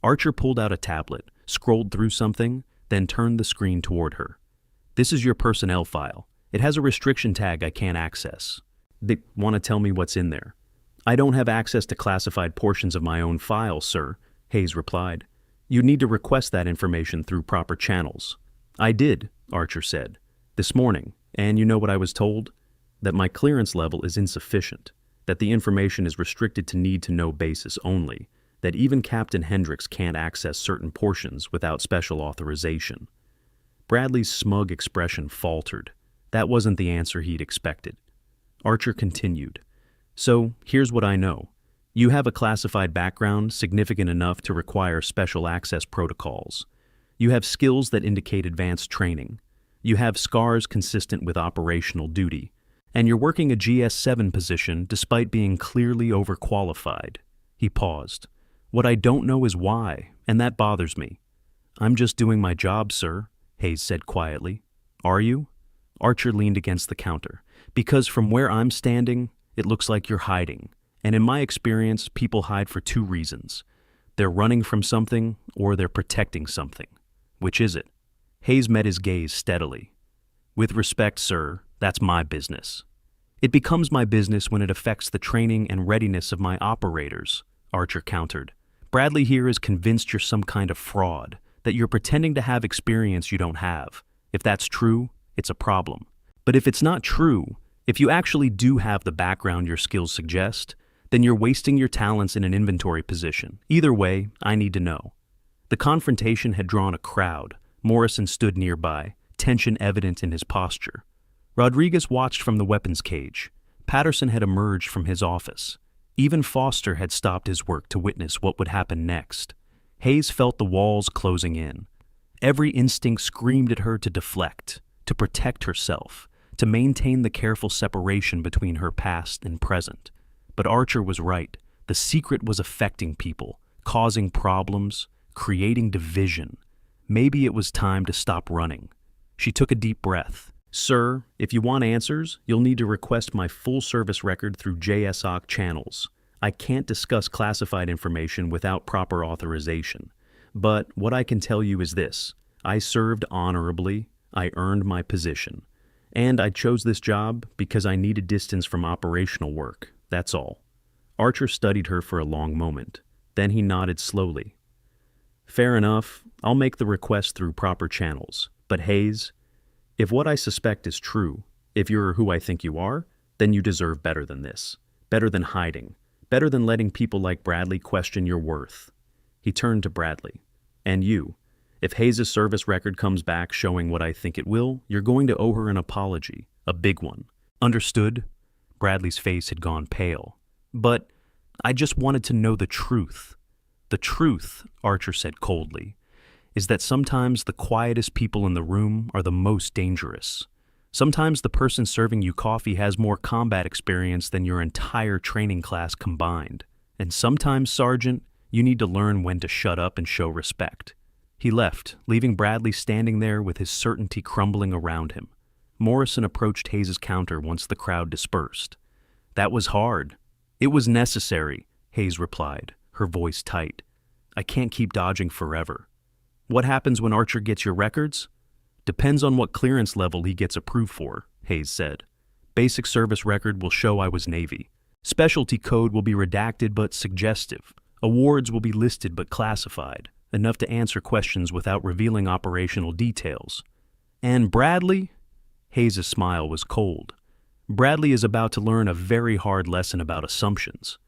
Archer pulled out a tablet, scrolled through something, then turned the screen toward her. "This is your personnel file. It has a restriction tag I can't access." "They want to tell me what's in there." "I don't have access to classified portions of my own file, sir," Hayes replied. "You'd need to request that information through proper channels." "I did," Archer said, "this morning, and you know what I was told? That my clearance level is insufficient, that the information is restricted to need-to-know basis only, that even Captain Hendricks can't access certain portions without special authorization." Bradley's smug expression faltered. That wasn't the answer he'd expected. Archer continued. "So, here's what I know. You have a classified background significant enough to require special access protocols. You have skills that indicate advanced training. You have scars consistent with operational duty. And you're working a GS-7 position despite being clearly overqualified." He paused. "What I don't know is why, and that bothers me." "I'm just doing my job, sir," Hayes said quietly. "Are you?" Archer leaned against the counter. "Because from where I'm standing, it looks like you're hiding. And in my experience, people hide for two reasons. They're running from something, or they're protecting something. Which is it?" Hayes met his gaze steadily. "With respect, sir, that's my business." "It becomes my business when it affects the training and readiness of my operators," Archer countered. "Bradley here is convinced you're some kind of fraud, that you're pretending to have experience you don't have. If that's true, it's a problem. But if it's not true, if you actually do have the background your skills suggest, then you're wasting your talents in an inventory position. Either way, I need to know." The confrontation had drawn a crowd. Morrison stood nearby, tension evident in his posture. Rodriguez watched from the weapons cage. Patterson had emerged from his office. Even Foster had stopped his work to witness what would happen next. Hayes felt the walls closing in. Every instinct screamed at her to deflect, to protect herself, to maintain the careful separation between her past and present. But Archer was right. The secret was affecting people, causing problems, creating division. Maybe it was time to stop running. She took a deep breath. "Sir, if you want answers, you'll need to request my full service record through JSOC channels. I can't discuss classified information without proper authorization. But what I can tell you is this. I served honorably. I earned my position. And I chose this job because I needed distance from operational work. That's all." Archer studied her for a long moment. Then he nodded slowly. "Fair enough. I'll make the request through proper channels. But Hayes, if what I suspect is true, if you're who I think you are, then you deserve better than this. Better than hiding. Better than letting people like Bradley question your worth." He turned to Bradley. "And you. If Hayes' service record comes back showing what I think it will, you're going to owe her an apology. A big one." "Understood?" Bradley's face had gone pale. "But I just wanted to know the truth." "The truth," Archer said coldly, "is that sometimes the quietest people in the room are the most dangerous. Sometimes the person serving you coffee has more combat experience than your entire training class combined. And sometimes, Sergeant, you need to learn when to shut up and show respect. He left, leaving Bradley standing there with his certainty crumbling around him. Morrison approached Hayes' counter once the crowd dispersed. "That was hard." "It was necessary," Hayes replied, her voice tight. "I can't keep dodging forever." "What happens when Archer gets your records?" "Depends on what clearance level he gets approved for," Hayes said. "Basic service record will show I was Navy. Specialty code will be redacted but suggestive. Awards will be listed but classified, enough to answer questions without revealing operational details." "And Bradley?" Hayes' smile was cold. "Bradley is about to learn a very hard lesson about assumptions."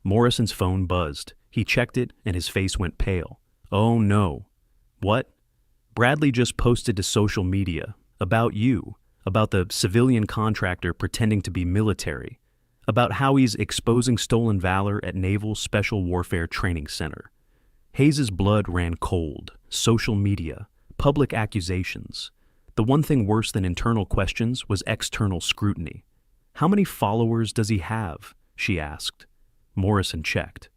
Morrison's phone buzzed. He checked it, and his face went pale. "Oh no." "What?" "Bradley just posted to social media. About you. About the civilian contractor pretending to be military. About how he's exposing stolen valor at Naval Special Warfare Training Center." Hayes' blood ran cold. Social media. Public accusations. The one thing worse than internal questions was external scrutiny. "How many followers does he have?" she asked. Morrison checked.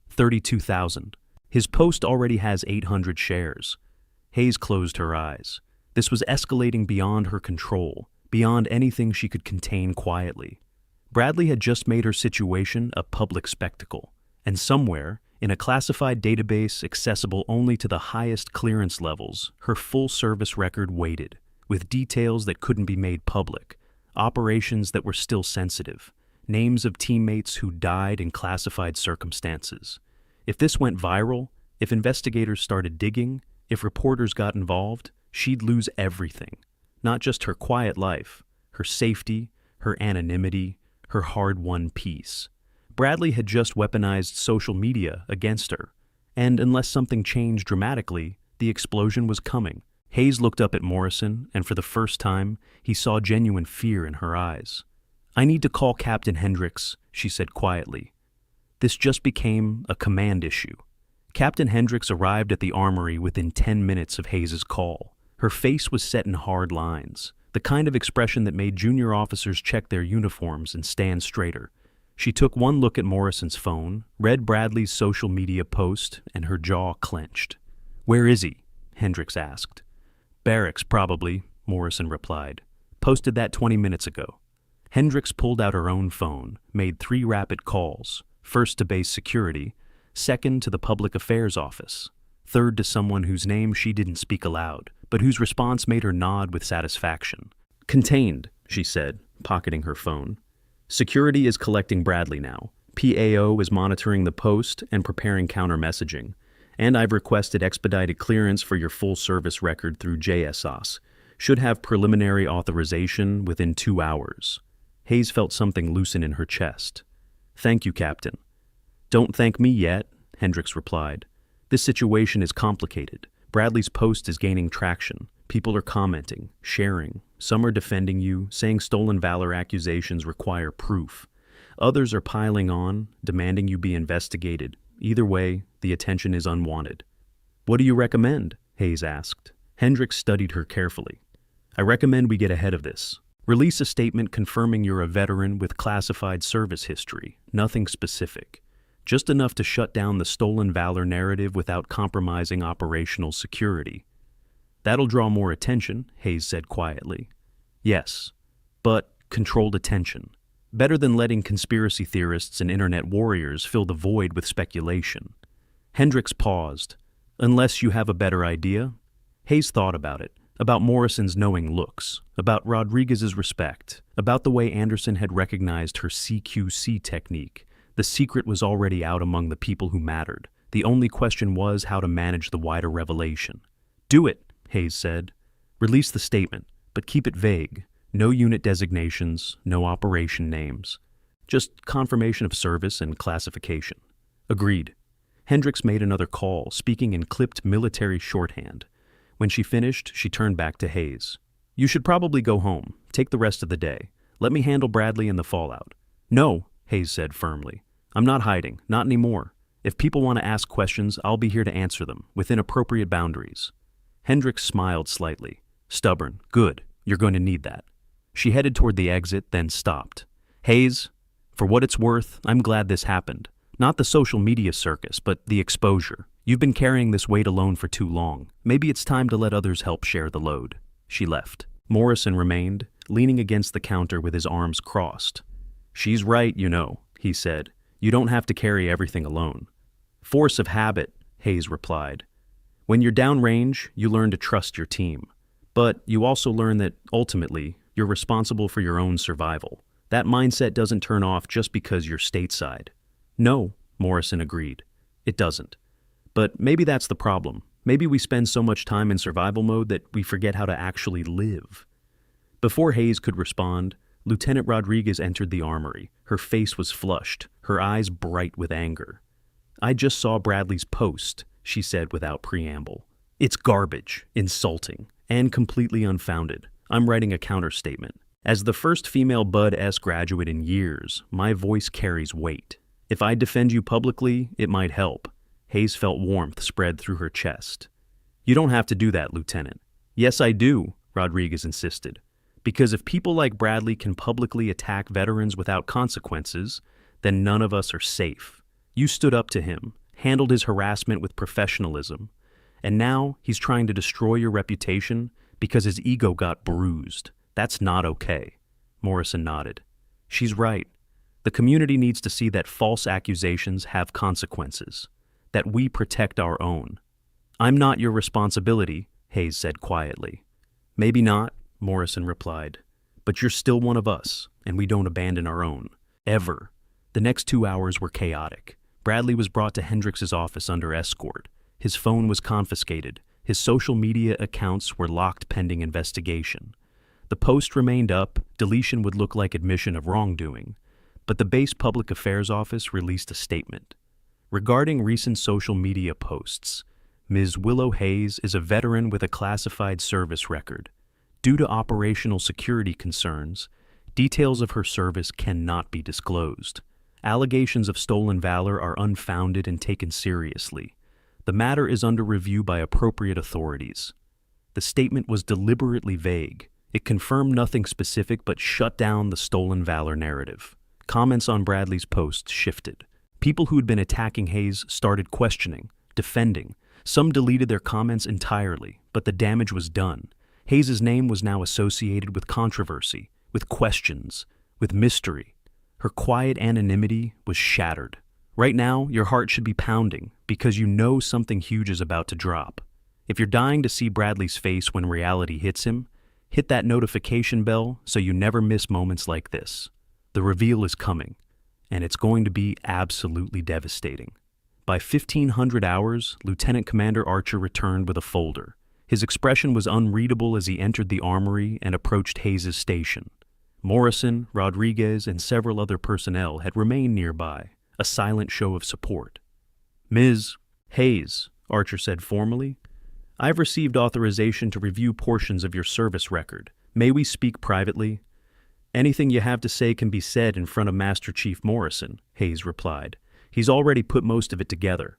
32,000. His post already has 800 shares. Hayes closed her eyes. This was escalating beyond her control, beyond anything she could contain quietly. Bradley had just made her situation a public spectacle, and somewhere, in a classified database accessible only to the highest clearance levels, her full service record waited, with details that couldn't be made public, operations that were still sensitive, names of teammates who died in classified circumstances. If this went viral, if investigators started digging, if reporters got involved, she'd lose everything. Not just her quiet life, her safety, her anonymity, her hard-won peace. Bradley had just weaponized social media against her, and unless something changed dramatically, the explosion was coming. Hayes looked up at Morrison, and for the first time, he saw genuine fear in her eyes. "I need to call Captain Hendricks," she said quietly. This just became a command issue. Captain Hendricks arrived at the armory within 10 minutes of Hayes' call. Her face was set in hard lines, the kind of expression that made junior officers check their uniforms and stand straighter. She took one look at Morrison's phone, read Bradley's social media post, and her jaw clenched. "Where is he?" Hendricks asked. "Barracks, probably," Morrison replied. "Posted that 20 minutes ago." Hendricks pulled out her own phone, made 3 rapid calls, first to base security, second to the public affairs office, third to someone whose name she didn't speak aloud, but whose response made her nod with satisfaction. "Contained," she said, pocketing her phone. "Security is collecting Bradley now. PAO is monitoring the post and preparing counter-messaging. And I've requested expedited clearance for your full service record through JSOS. Should have preliminary authorization within 2 hours." Hayes felt something loosen in her chest. "Thank you, Captain." "Don't thank me yet," Hendricks replied. "This situation is complicated. Bradley's post is gaining traction. People are commenting, sharing. Some are defending you, saying stolen valor accusations require proof. Others are piling on, demanding you be investigated. Either way, the attention is unwanted." "What do you recommend?" Hayes asked. Hendricks studied her carefully. "I recommend we get ahead of this. Release a statement confirming you're a veteran with classified service history, nothing specific. Just enough to shut down the stolen valor narrative without compromising operational security." "That'll draw more attention," Hayes said quietly. "Yes, but controlled attention. Better than letting conspiracy theorists and internet warriors fill the void with speculation." Hendricks paused. "Unless you have a better idea?" Hayes thought about it, about Morrison's knowing looks, about Rodriguez's respect, about the way Anderson had recognized her CQC technique. The secret was already out among the people who mattered. The only question was how to manage the wider revelation. "Do it," Hayes said. "Release the statement, but keep it vague. No unit designations, no operation names. Just confirmation of service and classification." "Agreed." Hendricks made another call, speaking in clipped military shorthand. When she finished, she turned back to Hayes. "You should probably go home. Take the rest of the day. Let me handle Bradley and the fallout." "No," Hayes said firmly. "I'm not hiding. Not anymore. If people want to ask questions, I'll be here to answer them, within appropriate boundaries." Hendricks smiled slightly. "Stubborn. Good. You're going to need that." She headed toward the exit, then stopped. Hayes, for what it's worth, I'm glad this happened. Not the social media circus, but the exposure. You've been carrying this weight alone for too long. Maybe it's time to let others help share the load. She left. Morrison remained, leaning against the counter with his arms crossed. She's right, you know, he said. You don't have to carry everything alone. Force of habit, Hayes replied. When you're downrange, you learn to trust your team. But you also learn that, ultimately, you're responsible for your own survival. That mindset doesn't turn off just because you're stateside. No, Morrison agreed. It doesn't. But maybe that's the problem. Maybe we spend so much time in survival mode that we forget how to actually live. Before Hayes could respond, Lieutenant Rodriguez entered the armory. Her face was flushed, her eyes bright with anger. I just saw Bradley's post, she said without preamble. It's garbage, insulting, and completely unfounded. I'm writing a counterstatement. As the first female Bud S graduate in years, my voice carries weight. If I defend you publicly, it might help. Hayes felt warmth spread through her chest. You don't have to do that, Lieutenant. Yes, I do, Rodriguez insisted. Because if people like Bradley can publicly attack veterans without consequences, then none of us are safe. You stood up to him, handled his harassment with professionalism, and now he's trying to destroy your reputation because his ego got bruised. That's not okay. Morrison nodded. She's right. The community needs to see that false accusations have consequences, that we protect our own. I'm not your responsibility, Hayes said quietly. Maybe not, Morrison replied, but you're still one of us, and we don't abandon our own. Ever. The next 2 hours were chaotic. Bradley was brought to Hendrix's office under escort. His phone was confiscated. His social media accounts were locked pending investigation. The post remained up. Deletion would look like admission of wrongdoing. But the base public affairs office released a statement. Regarding recent social media posts, Ms. Willow Hayes is a veteran with a classified service record. Due to operational security concerns, details of her service cannot be disclosed. Allegations of stolen valor are unfounded and taken seriously. The matter is under review by appropriate authorities. The statement was deliberately vague. It confirmed nothing specific but shut down the stolen valor narrative. Comments on Bradley's post shifted. People who'd been attacking Hayes started questioning, defending. Some deleted their comments entirely, but the damage was done. Hayes' name was now associated with controversy, with questions, with mystery. Her quiet anonymity was shattered. Right now, your heart should be pounding because you know something huge is about to drop. If you're dying to see Bradley's face when reality hits him, hit that notification bell so you never miss moments like this. The reveal is coming, and it's going to be absolutely devastating. By 1500 hours, Lieutenant Commander Archer returned with a folder. His expression was unreadable as he entered the armory and approached Hayes' station. Morrison, Rodriguez, and several other personnel had remained nearby, a silent show of support. Ms. Hayes, Archer said formally, I've received authorization to review portions of your service record. May we speak privately? Anything you have to say can be said in front of Master Chief Morrison, Hayes replied. He's already put most of it together.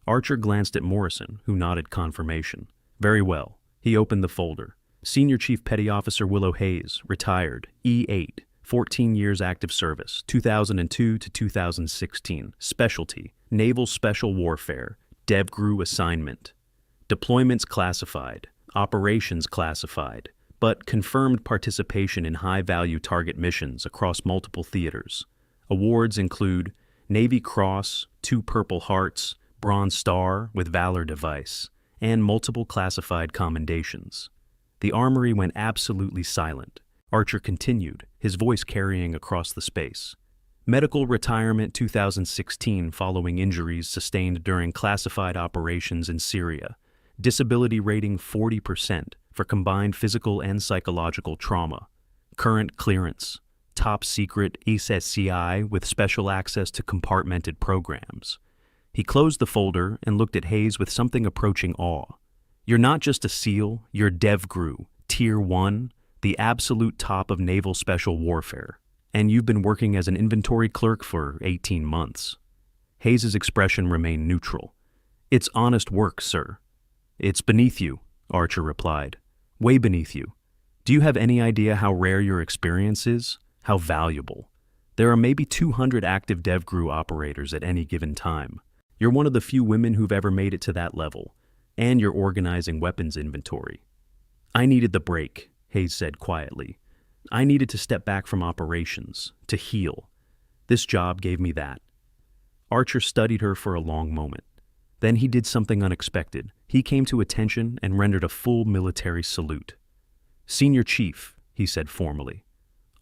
Archer glanced at Morrison, who nodded confirmation. Very well. He opened the folder. Senior Chief Petty Officer Willow Hayes, retired, E8, 14 years active service, 2002 to 2016, specialty, Naval Special Warfare, DevGru assignment. Deployments classified, operations classified, but confirmed participation in high-value target missions across multiple theaters. Awards include Navy Cross, 2 Purple Hearts, Bronze Star with Valor Device, and multiple classified commendations. The armory went absolutely silent. Archer continued, his voice carrying across the space. Medical retirement 2016 following injuries sustained during classified operations in Syria. Disability rating 40% for combined physical and psychological trauma. Current clearance. Top secret SSCI with special access to compartmented programs. He closed the folder and looked at Hayes with something approaching awe. You're not just a SEAL, you're DevGru, Tier 1, the absolute top of Naval Special Warfare. And you've been working as an inventory clerk for 18 months. Hayes' expression remained neutral. It's honest work, sir. It's beneath you, Archer replied. Way beneath you. Do you have any idea how rare your experience is? How valuable? There are maybe 200 active DevGru operators at any given time. You're one of the few women who've ever made it to that level, and you're organizing weapons inventory. I needed the break, Hayes said quietly. I needed to step back from operations, to heal. This job gave me that. Archer studied her for a long moment. Then he did something unexpected. He came to attention and rendered a full military salute. Senior Chief, he said formally,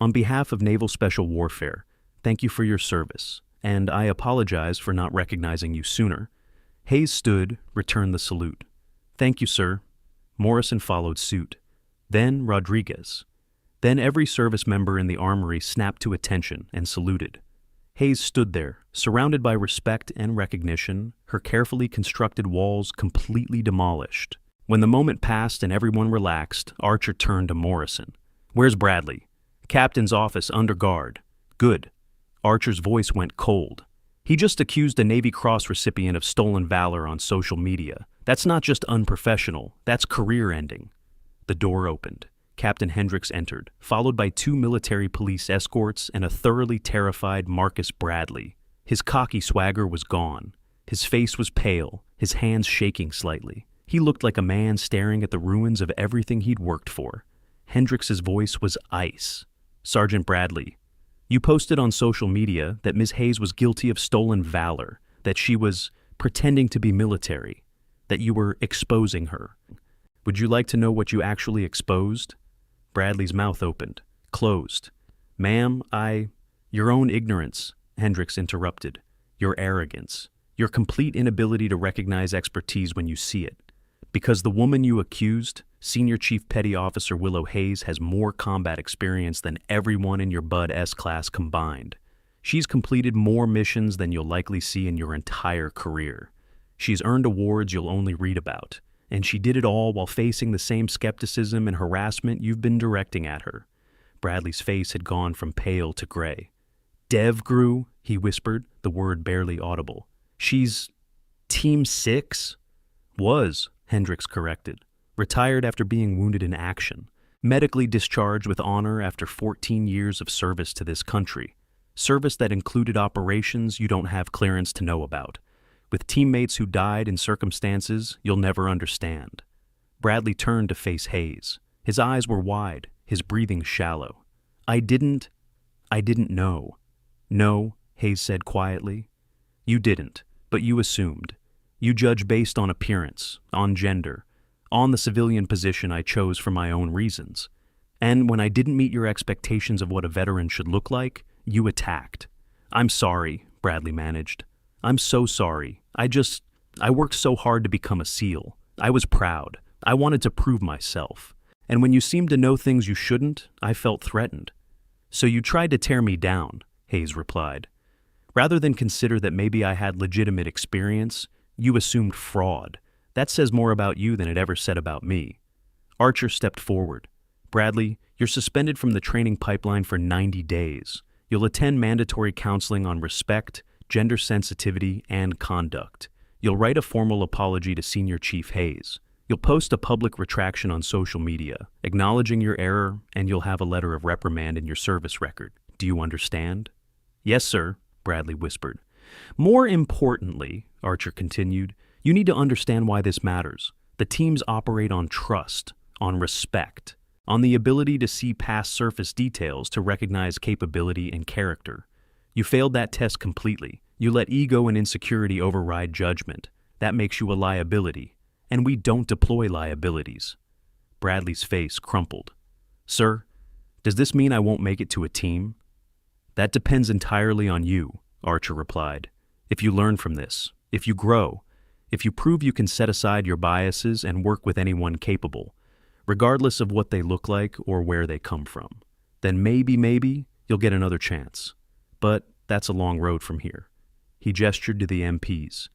on behalf of Naval Special Warfare, thank you for your service, and I apologize for not recognizing you sooner. Hayes stood, returned the salute. Thank you, sir. Morrison followed suit. Then Rodriguez. Then every service member in the armory snapped to attention and saluted. Hayes stood there, surrounded by respect and recognition, her carefully constructed walls completely demolished. When the moment passed and everyone relaxed, Archer turned to Morrison. Where's Bradley? Captain's office under guard. Good. Archer's voice went cold. He just accused a Navy Cross recipient of stolen valor on social media. That's not just unprofessional, that's career-ending. The door opened. Captain Hendricks entered, followed by 2 military police escorts and a thoroughly terrified Marcus Bradley. His cocky swagger was gone. His face was pale, his hands shaking slightly. He looked like a man staring at the ruins of everything he'd worked for. Hendricks's voice was ice. Sergeant Bradley, you posted on social media that Ms. Hayes was guilty of stolen valor, that she was pretending to be military, that you were exposing her. Would you like to know what you actually exposed? Bradley's mouth opened, closed. Ma'am, your own ignorance, Hendricks interrupted. Your arrogance. Your complete inability to recognize expertise when you see it. Because the woman you accused, Senior Chief Petty Officer Willow Hayes, has more combat experience than everyone in your Bud S class combined. She's completed more missions than you'll likely see in your entire career. She's earned awards you'll only read about, and she did it all while facing the same skepticism and harassment you've been directing at her. Bradley's face had gone from pale to gray. DevGru, he whispered, the word barely audible. She's Team 6? Was, Hendricks corrected. Retired after being wounded in action. Medically discharged with honor after 14 years of service to this country. Service that included operations you don't have clearance to know about. With teammates who died in circumstances you'll never understand. Bradley turned to face Hayes. His eyes were wide, his breathing shallow. I didn't know. No, Hayes said quietly. You didn't, but you assumed. You judge based on appearance, on gender, on the civilian position I chose for my own reasons. And when I didn't meet your expectations of what a veteran should look like, you attacked. I'm sorry, Bradley managed. I'm so sorry. I worked so hard to become a SEAL. I was proud. I wanted to prove myself. And when you seemed to know things you shouldn't, I felt threatened. So you tried to tear me down, Hayes replied. Rather than consider that maybe I had legitimate experience, you assumed fraud. That says more about you than it ever said about me. Archer stepped forward. Bradley, you're suspended from the training pipeline for 90 days. You'll attend mandatory counseling on respect, gender sensitivity, and conduct. You'll write a formal apology to Senior Chief Hayes. You'll post a public retraction on social media, acknowledging your error, and you'll have a letter of reprimand in your service record. Do you understand? Yes, sir, Bradley whispered. More importantly, Archer continued, you need to understand why this matters. The teams operate on trust, on respect, on the ability to see past surface details to recognize capability and character. You failed that test completely. You let ego and insecurity override judgment. That makes you a liability, and we don't deploy liabilities. Bradley's face crumpled. Sir, does this mean I won't make it to a team? That depends entirely on you, Archer replied. If you learn from this, if you grow, if you prove you can set aside your biases and work with anyone capable, regardless of what they look like or where they come from, then maybe you'll get another chance. But that's a long road from here. He gestured to the MPs.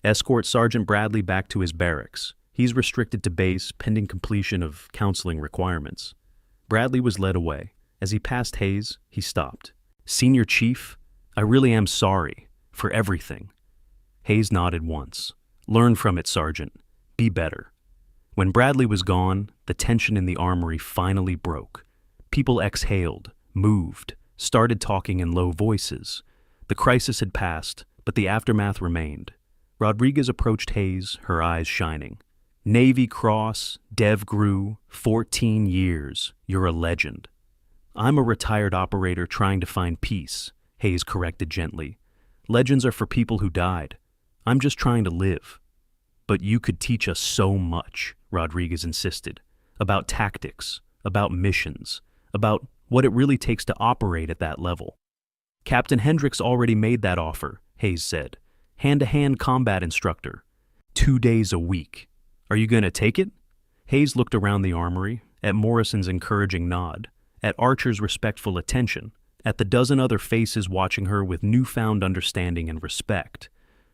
Escort Sergeant Bradley back to his barracks. He's restricted to base pending completion of counseling requirements. Bradley was led away. As he passed Hayes, he stopped. Senior Chief, I really am sorry for everything. Hayes nodded once. Learn from it, Sergeant. Be better. When Bradley was gone, the tension in the armory finally broke. People exhaled, moved, started talking in low voices. The crisis had passed, but the aftermath remained. Rodriguez approached Hayes, her eyes shining. Navy Cross, Dev Gru, 14 years. You're a legend. I'm a retired operator trying to find peace, Hayes corrected gently. Legends are for people who died. I'm just trying to live. But you could teach us so much, Rodriguez insisted. About tactics, about missions, about what it really takes to operate at that level. Captain Hendricks already made that offer, Hayes said. Hand-to-hand combat instructor. 2 days a week. Are you going to take it? Hayes looked around the armory, at Morrison's encouraging nod, at Archer's respectful attention, at the dozen other faces watching her with newfound understanding and respect.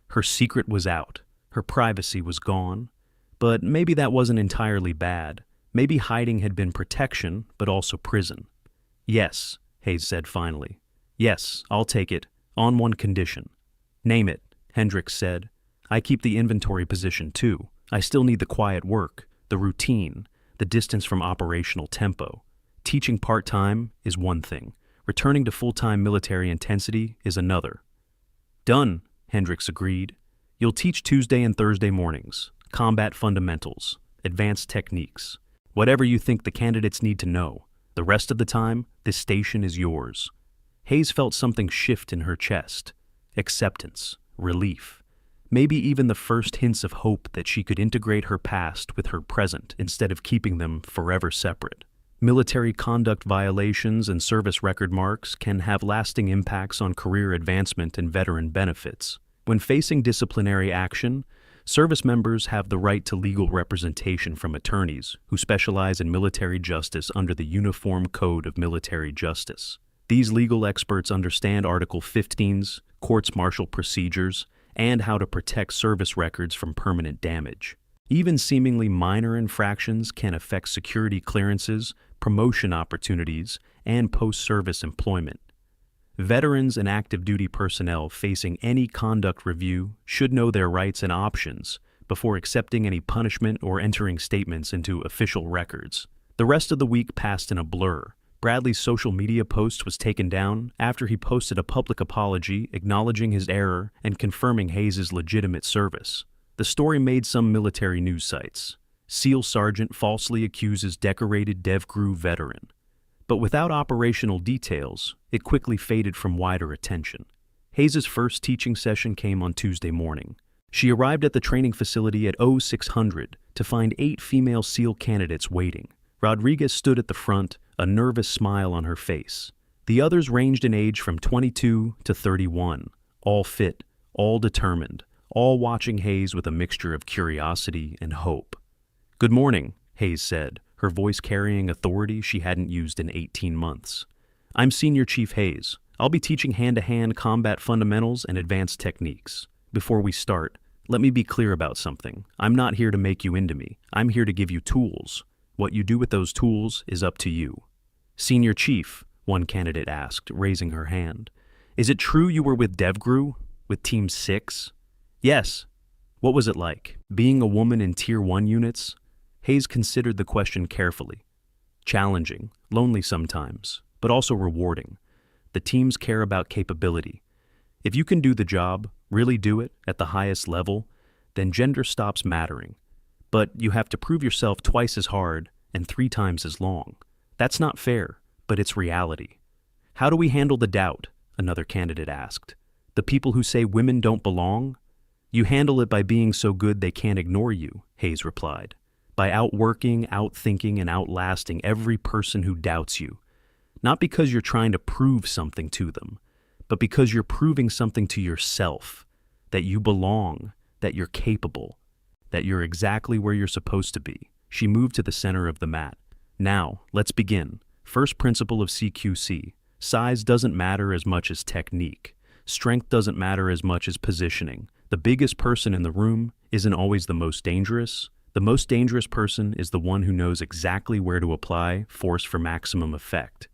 Her secret was out. Her privacy was gone. But maybe that wasn't entirely bad. Maybe hiding had been protection, but also prison. Yes, Hayes said finally. Yes, I'll take it, on one condition. Name it, Hendricks said. I keep the inventory position too. I still need the quiet work, the routine, the distance from operational tempo. Teaching part-time is one thing. Returning to full-time military intensity is another. Done, Hendricks agreed. You'll teach Tuesday and Thursday mornings. Combat fundamentals, advanced techniques, whatever you think the candidates need to know. The rest of the time, this station is yours. Hayes felt something shift in her chest. Acceptance, relief, maybe even the first hints of hope that she could integrate her past with her present instead of keeping them forever separate. Military conduct violations and service record marks can have lasting impacts on career advancement and veteran benefits. When facing disciplinary action, service members have the right to legal representation from attorneys who specialize in military justice under the Uniform Code of Military Justice. These legal experts understand Article 15's courts-martial procedures and how to protect service records from permanent damage. Even seemingly minor infractions can affect security clearances, promotion opportunities, and post-service employment. Veterans and active duty personnel facing any conduct review should know their rights and options before accepting any punishment or entering statements into official records. The rest of the week passed in a blur. Bradley's social media post was taken down after he posted a public apology acknowledging his error and confirming Hayes' legitimate service. The story made some military news sites. SEAL Sergeant falsely accuses decorated DevGru veteran. But without operational details, it quickly faded from wider attention. Hayes' first teaching session came on Tuesday morning. She arrived at the training facility at 0600 to find 8 female SEAL candidates waiting. Rodriguez stood at the front, a nervous smile on her face. The others ranged in age from 22 to 31, all fit, all determined, all watching Hayes with a mixture of curiosity and hope. "Good morning," Hayes said, her voice carrying authority she hadn't used in 18 months. "I'm Senior Chief Hayes. I'll be teaching hand-to-hand combat fundamentals and advanced techniques. Before we start, let me be clear about something. I'm not here to make you into me. I'm here to give you tools. What you do with those tools is up to you." "Senior Chief," one candidate asked, raising her hand, "is it true you were with DevGru, with Team 6? "Yes." "What was it like, being a woman in Tier 1 units?" Hayes considered the question carefully. "Challenging, lonely sometimes, but also rewarding. The teams care about capability. If you can do the job, really do it, at the highest level, then gender stops mattering. But you have to prove yourself twice as hard and 3 times as long. That's not fair, but it's reality." "How do we handle the doubt?" another candidate asked. "The people who say women don't belong?" "You handle it by being so good they can't ignore you," Hayes replied. "By outworking, outthinking, and outlasting every person who doubts you. Not because you're trying to prove something to them, but because you're proving something to yourself, that you belong, that you're capable, that you're exactly where you're supposed to be." She moved to the center of the mat. "Now, let's begin. First principle of CQC. Size doesn't matter as much as technique. Strength doesn't matter as much as positioning. The biggest person in the room isn't always the most dangerous. The most dangerous person is the one who knows exactly where to apply force for maximum effect."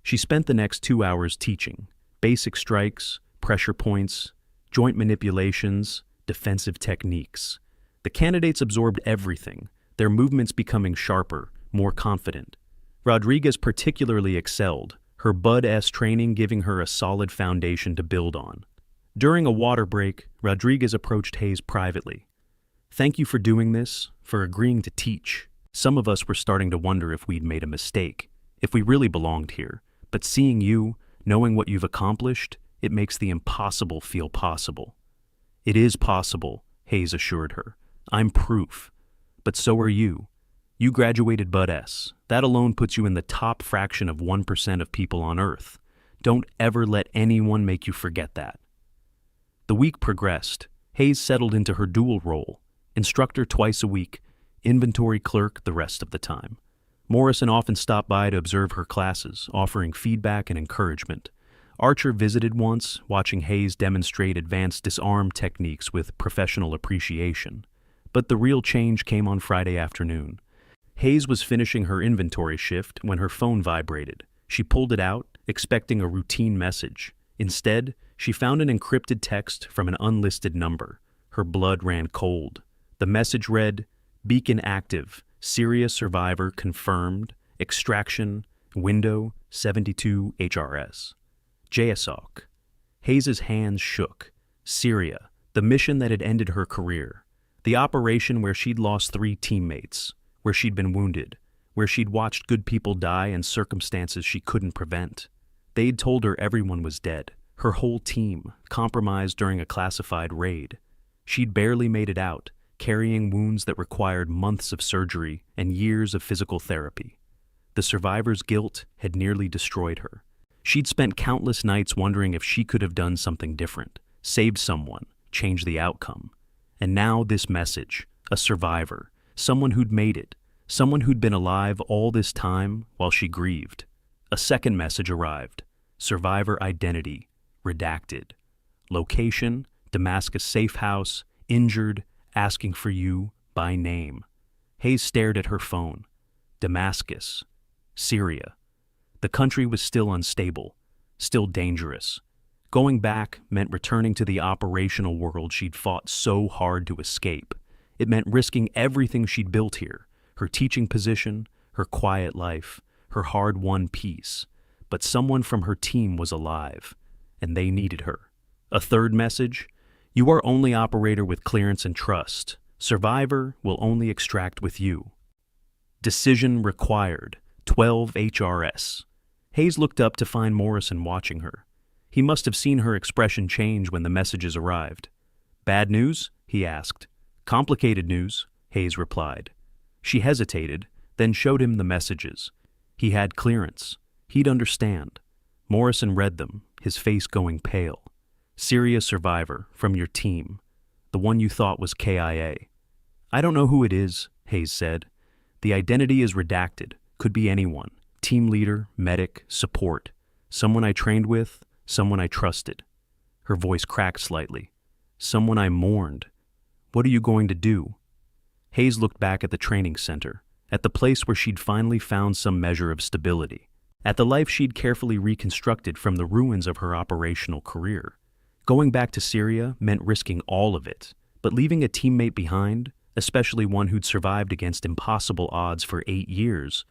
She spent the next 2 hours teaching basic strikes, pressure points, joint manipulations, defensive techniques. The candidates absorbed everything, their movements becoming sharper, more confident. Rodriguez particularly excelled, her Bud-S training giving her a solid foundation to build on. During a water break, Rodriguez approached Hayes privately. "Thank you for doing this, for agreeing to teach. Some of us were starting to wonder if we'd made a mistake, if we really belonged here. But seeing you, knowing what you've accomplished, it makes the impossible feel possible." "It is possible," Hayes assured her. "I'm proof. But so are you. You graduated Bud-S. That alone puts you in the top fraction of 1% of people on Earth. Don't ever let anyone make you forget that." The week progressed. Hayes settled into her dual role, instructor twice a week, inventory clerk the rest of the time. Morrison often stopped by to observe her classes, offering feedback and encouragement. Archer visited once, watching Hayes demonstrate advanced disarm techniques with professional appreciation. But the real change came on Friday afternoon. Hayes was finishing her inventory shift when her phone vibrated. She pulled it out, expecting a routine message. Instead, she found an encrypted text from an unlisted number. Her blood ran cold. The message read, "Beacon active, Syria survivor confirmed, extraction, window 72 HRS. JSOC." Hayes's hands shook. Syria, the mission that had ended her career. The operation where she'd lost 3 teammates, where she'd been wounded, where she'd watched good people die in circumstances she couldn't prevent. They'd told her everyone was dead, her whole team, compromised during a classified raid. She'd barely made it out, carrying wounds that required months of surgery and years of physical therapy. The survivor's guilt had nearly destroyed her. She'd spent countless nights wondering if she could have done something different, saved someone, changed the outcome. And now this message, a survivor, someone who'd made it, someone who'd been alive all this time while she grieved. A second message arrived. Survivor identity, redacted. Location, Damascus safe house, injured, asking for you by name. Hayes stared at her phone. Damascus, Syria. The country was still unstable, still dangerous. Going back meant returning to the operational world she'd fought so hard to escape. It meant risking everything she'd built here, her teaching position, her quiet life, her hard-won peace. But someone from her team was alive, and they needed her. A third message: "You are only operator with clearance and trust. Survivor will only extract with you. Decision required, 12 HRS. Hayes looked up to find Morrison watching her. He must have seen her expression change when the messages arrived. "Bad news?" he asked. "Complicated news," Hayes replied. She hesitated, then showed him the messages. He had clearance. He'd understand. Morrison read them, his face going pale. "Syria survivor, from your team. The one you thought was KIA. "I don't know who it is," Hayes said. "The identity is redacted. Could be anyone. Team leader, medic, support. Someone I trained with, someone I trusted." Her voice cracked slightly. "Someone I mourned. What are you going to do?" Hayes looked back at the training center, at the place where she'd finally found some measure of stability, at the life she'd carefully reconstructed from the ruins of her operational career. Going back to Syria meant risking all of it, but leaving a teammate behind, especially one who'd survived against impossible odds for 8 years,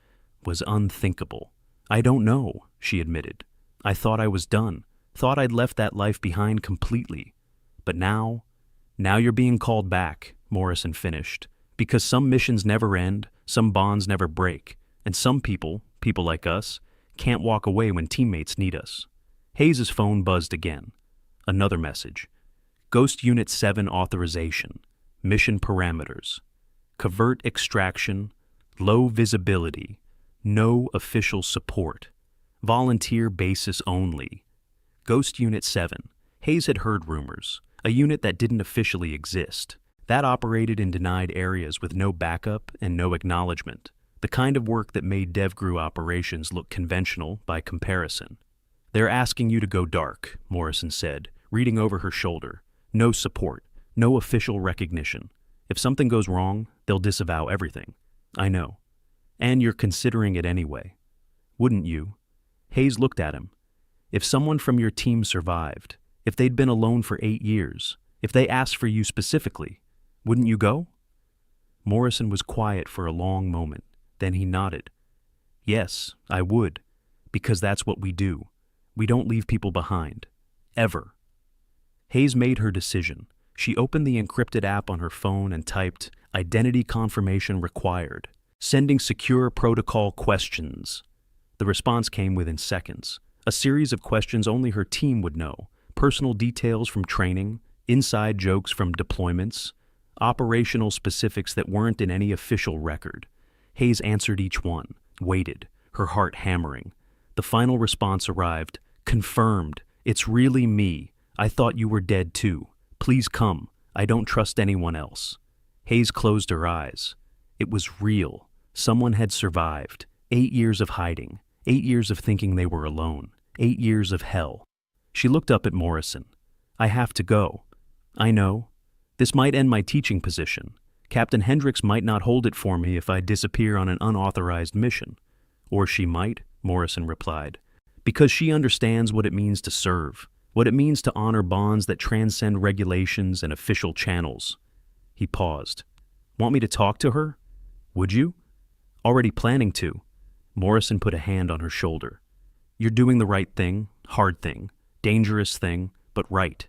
was unthinkable. "I don't know," she admitted. "I thought I was done, thought I'd left that life behind completely. But now you're being called back," Morrison finished, "because some missions never end, some bonds never break, and some people like us, can't walk away when teammates need us." Hayes' phone buzzed again. Another message. "Ghost Unit 7 authorization. Mission parameters. Covert extraction. Low visibility. No official support. Volunteer basis only." Ghost Unit 7. Hayes had heard rumors. A unit that didn't officially exist. That operated in denied areas with no backup and no acknowledgement. The kind of work that made DevGru operations look conventional by comparison. "They're asking you to go dark," Morrison said, reading over her shoulder. "No support, no official recognition. If something goes wrong, they'll disavow everything." "I know. And you're considering it anyway. Wouldn't you?" Hayes looked at him. "If someone from your team survived, if they'd been alone for 8 years, if they asked for you specifically, wouldn't you go?" Morrison was quiet for a long moment. Then he nodded. Yes, I would. Because that's what we do. We don't leave people behind. Ever. Hayes made her decision. She opened the encrypted app on her phone and typed, "Identity confirmation required. Sending secure protocol questions." The response came within seconds. A series of questions only her team would know. Personal details from training, inside jokes from deployments, operational specifics that weren't in any official record. Hayes answered each one, waited, her heart hammering. The final response arrived. "Confirmed. It's really me. I thought you were dead too. Please come. I don't trust anyone else." Hayes closed her eyes. It was real. Someone had survived. 8 years of hiding. 8 years of thinking they were alone. 8 years of hell. She looked up at Morrison. "I have to go." "I know. This might end my teaching position. Captain Hendricks might not hold it for me if I disappear on an unauthorized mission." "Or she might," Morrison replied. "Because she understands what it means to serve, what it means to honor bonds that transcend regulations and official channels." He paused. "Want me to talk to her?" "Would you?" "Already planning to." Morrison put a hand on her shoulder. "You're doing the right thing, hard thing, dangerous thing, but right.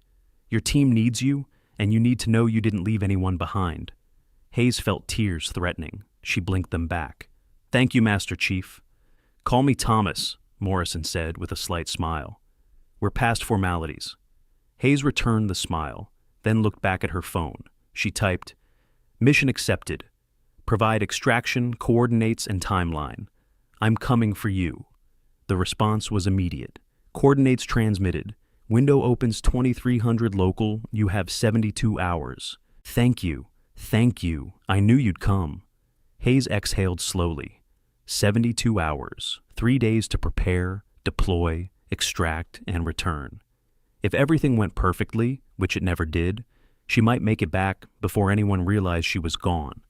Your team needs you, and you need to know you didn't leave anyone behind." Hayes felt tears threatening. She blinked them back. "Thank you, Master Chief." "Call me Thomas," Morrison said with a slight smile. "We're past formalities." Hayes returned the smile, then looked back at her phone. She typed, "Mission accepted. Provide extraction, coordinates, and timeline. I'm coming for you." The response was immediate. Coordinates transmitted. Window opens 2300 local. You have 72 hours. "Thank you. Thank you. I knew you'd come." Hayes exhaled slowly. 72 hours. 3 days to prepare, deploy, extract, and return. If everything went perfectly, which it never did, she might make it back before anyone realized she was gone.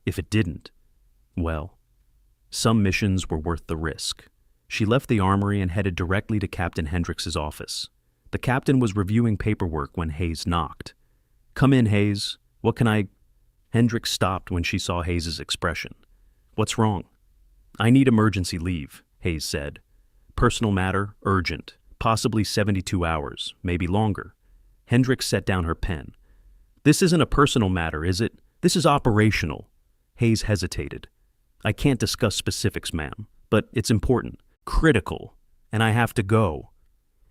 If it didn't, well, some missions were worth the risk. She left the armory and headed directly to Captain Hendricks' office. The captain was reviewing paperwork when Hayes knocked. "Come in, Hayes. What can I—" Hendricks stopped when she saw Hayes' expression. "What's wrong?" "I need emergency leave," Hayes said. "Personal matter, urgent. Possibly 72 hours, maybe longer." Hendricks set down her pen. "This isn't a personal matter, is it? This is operational." Hayes hesitated. "I can't discuss specifics, ma'am, but it's important, critical, and I have to go."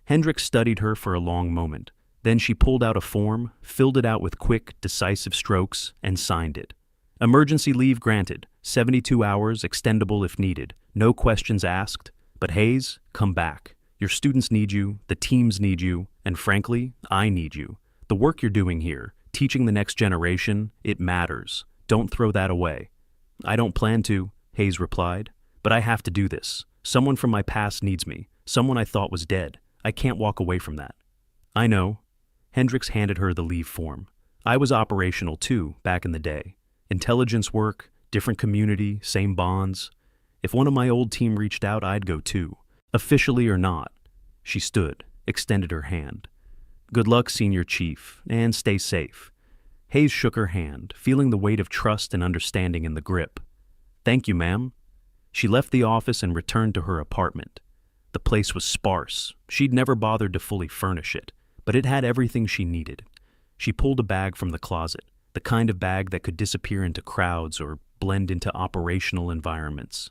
Hendricks studied her for a long moment. Then she pulled out a form, filled it out with quick, decisive strokes, and signed it. "Emergency leave granted. 72 hours, extendable if needed. No questions asked. But Hayes, come back. Your students need you, the teams need you, and frankly, I need you. The work you're doing here, teaching the next generation, it matters. Don't throw that away." "I don't plan to," Hayes replied. "But I have to do this. Someone from my past needs me. Someone I thought was dead. I can't walk away from that." "I know." Hendricks handed her the leave form. "I was operational too, back in the day. Intelligence work, different community, same bonds. If one of my old team reached out, I'd go too. Officially or not." She stood, extended her hand. "Good luck, Senior Chief, and stay safe." Hayes shook her hand, feeling the weight of trust and understanding in the grip. "Thank you, ma'am." She left the office and returned to her apartment. The place was sparse. She'd never bothered to fully furnish it, but it had everything she needed. She pulled a bag from the closet, the kind of bag that could disappear into crowds or blend into operational environments.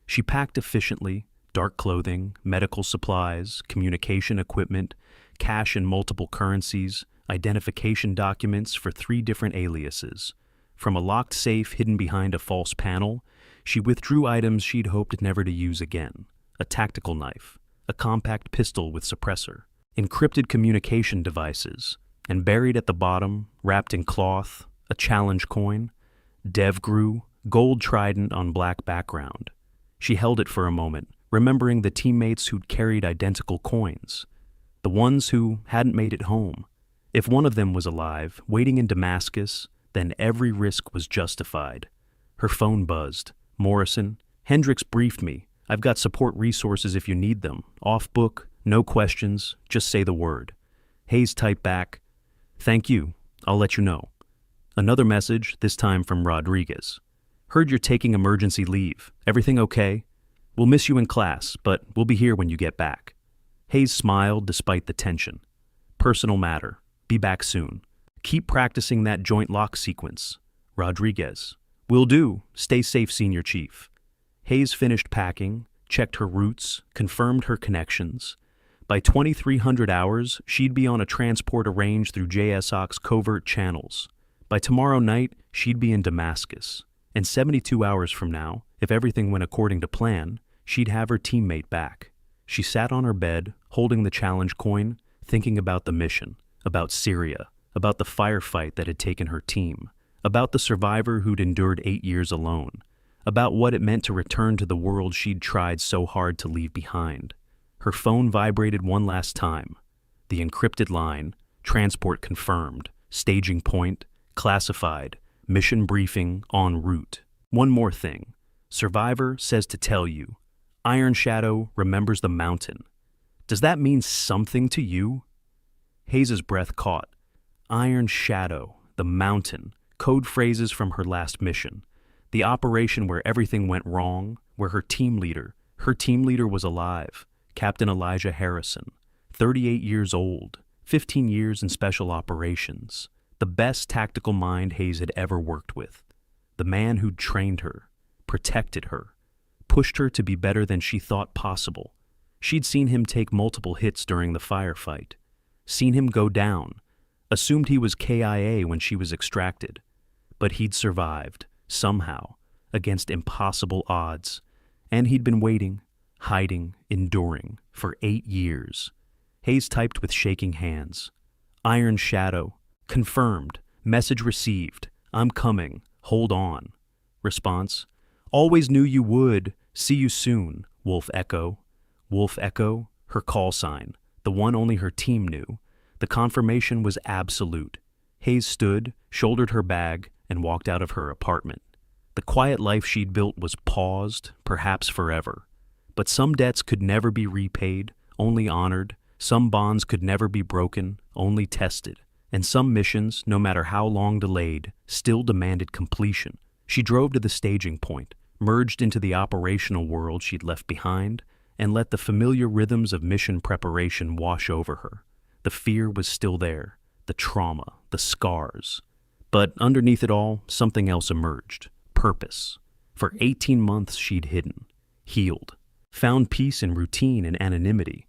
She packed efficiently: dark clothing, medical supplies, communication equipment, cash in multiple currencies, identification documents for 3 different aliases. From a locked safe hidden behind a false panel, she withdrew items she'd hoped never to use again: a tactical knife, a compact pistol with suppressor, encrypted communication devices, and buried at the bottom, wrapped in cloth, a challenge coin, DevGru, gold trident on black background. She held it for a moment, remembering the teammates who'd carried identical coins, the ones who hadn't made it home. If one of them was alive, waiting in Damascus, then every risk was justified. Her phone buzzed. "Morrison, Hendricks briefed me. I've got support resources if you need them. Off book, no questions, just say the word." Hayes typed back, "Thank you. I'll let you know." Another message, this time from Rodriguez. Heard you're taking emergency leave. Everything okay? We'll miss you in class, but we'll be here when you get back. Hayes smiled despite the tension. Personal matter. Be back soon. Keep practicing that joint lock sequence. Rodriguez. Will do. Stay safe, Senior Chief. Hayes finished packing, checked her routes, confirmed her connections. By 2300 hours, she'd be on a transport arranged through JSOC's covert channels. By tomorrow night, she'd be in Damascus. And 72 hours from now, if everything went according to plan, she'd have her teammate back. She sat on her bed, holding the challenge coin, thinking about the mission, about Syria, about the firefight that had taken her team, about the survivor who'd endured 8 years alone, about what it meant to return to the world she'd tried so hard to leave behind. Her phone vibrated one last time. The encrypted line, transport confirmed, staging point, classified, mission briefing en route. One more thing. Survivor says to tell you, Iron Shadow remembers the mountain. Does that mean something to you? Hayes' breath caught. Iron Shadow, the mountain, code phrases from her last mission. The operation where everything went wrong, where her team leader was alive, Captain Elijah Harrison, 38 years old, 15 years in special operations, the best tactical mind Hayes had ever worked with, the man who'd trained her, protected her, pushed her to be better than she thought possible. She'd seen him take multiple hits during the firefight, seen him go down, assumed he was KIA when she was extracted, but he'd survived, somehow, against impossible odds, and he'd been waiting, hiding, enduring, for 8 years. Hayes typed with shaking hands. Iron Shadow. Confirmed. Message received. I'm coming. Hold on. Response. Always knew you would. See you soon. Wolf Echo. Wolf Echo, her call sign, the one only her team knew. The confirmation was absolute. Hayes stood, shouldered her bag, and walked out of her apartment. The quiet life she'd built was paused, perhaps forever. But some debts could never be repaid, only honored. Some bonds could never be broken, only tested. And some missions, no matter how long delayed, still demanded completion. She drove to the staging point, merged into the operational world she'd left behind, and let the familiar rhythms of mission preparation wash over her. The fear was still there, the trauma, the scars. But underneath it all, something else emerged. Purpose. For 18 months she'd hidden, healed, found peace in routine and anonymity.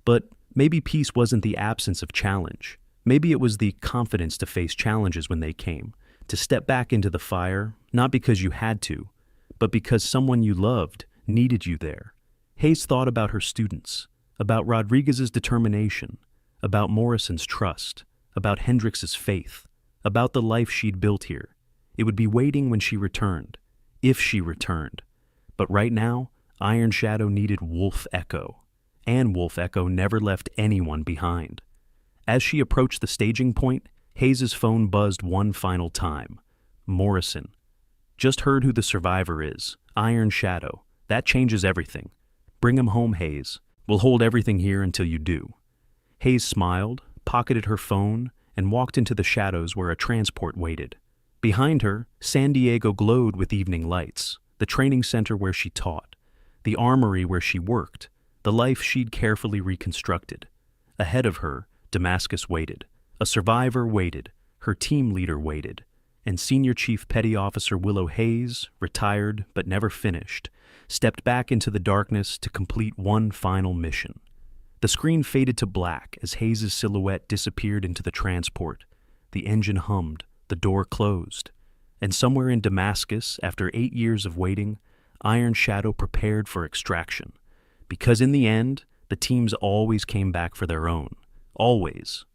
But maybe peace wasn't the absence of challenge. Maybe it was the confidence to face challenges when they came, to step back into the fire, not because you had to, but because someone you loved needed you there. Hayes thought about her students, about Rodriguez's determination, about Morrison's trust, about Hendrix's faith, about the life she'd built here. It would be waiting when she returned, if she returned. But right now, Iron Shadow needed Wolf Echo, and Wolf Echo never left anyone behind. As she approached the staging point, Hayes' phone buzzed one final time. Morrison. Just heard who the survivor is. Iron Shadow. That changes everything. Bring him home, Hayes. We'll hold everything here until you do. Hayes smiled, pocketed her phone, and walked into the shadows where a transport waited. Behind her, San Diego glowed with evening lights, the training center where she taught, the armory where she worked, the life she'd carefully reconstructed. Ahead of her, Damascus waited. A survivor waited. Her team leader waited. And Senior Chief Petty Officer Willow Hayes, retired but never finished, stepped back into the darkness to complete one final mission. The screen faded to black as Hayes' silhouette disappeared into the transport. The engine hummed, the door closed. And somewhere in Damascus, after 8 years of waiting, Iron Shadow prepared for extraction. Because in the end, the teams always came back for their own. Always.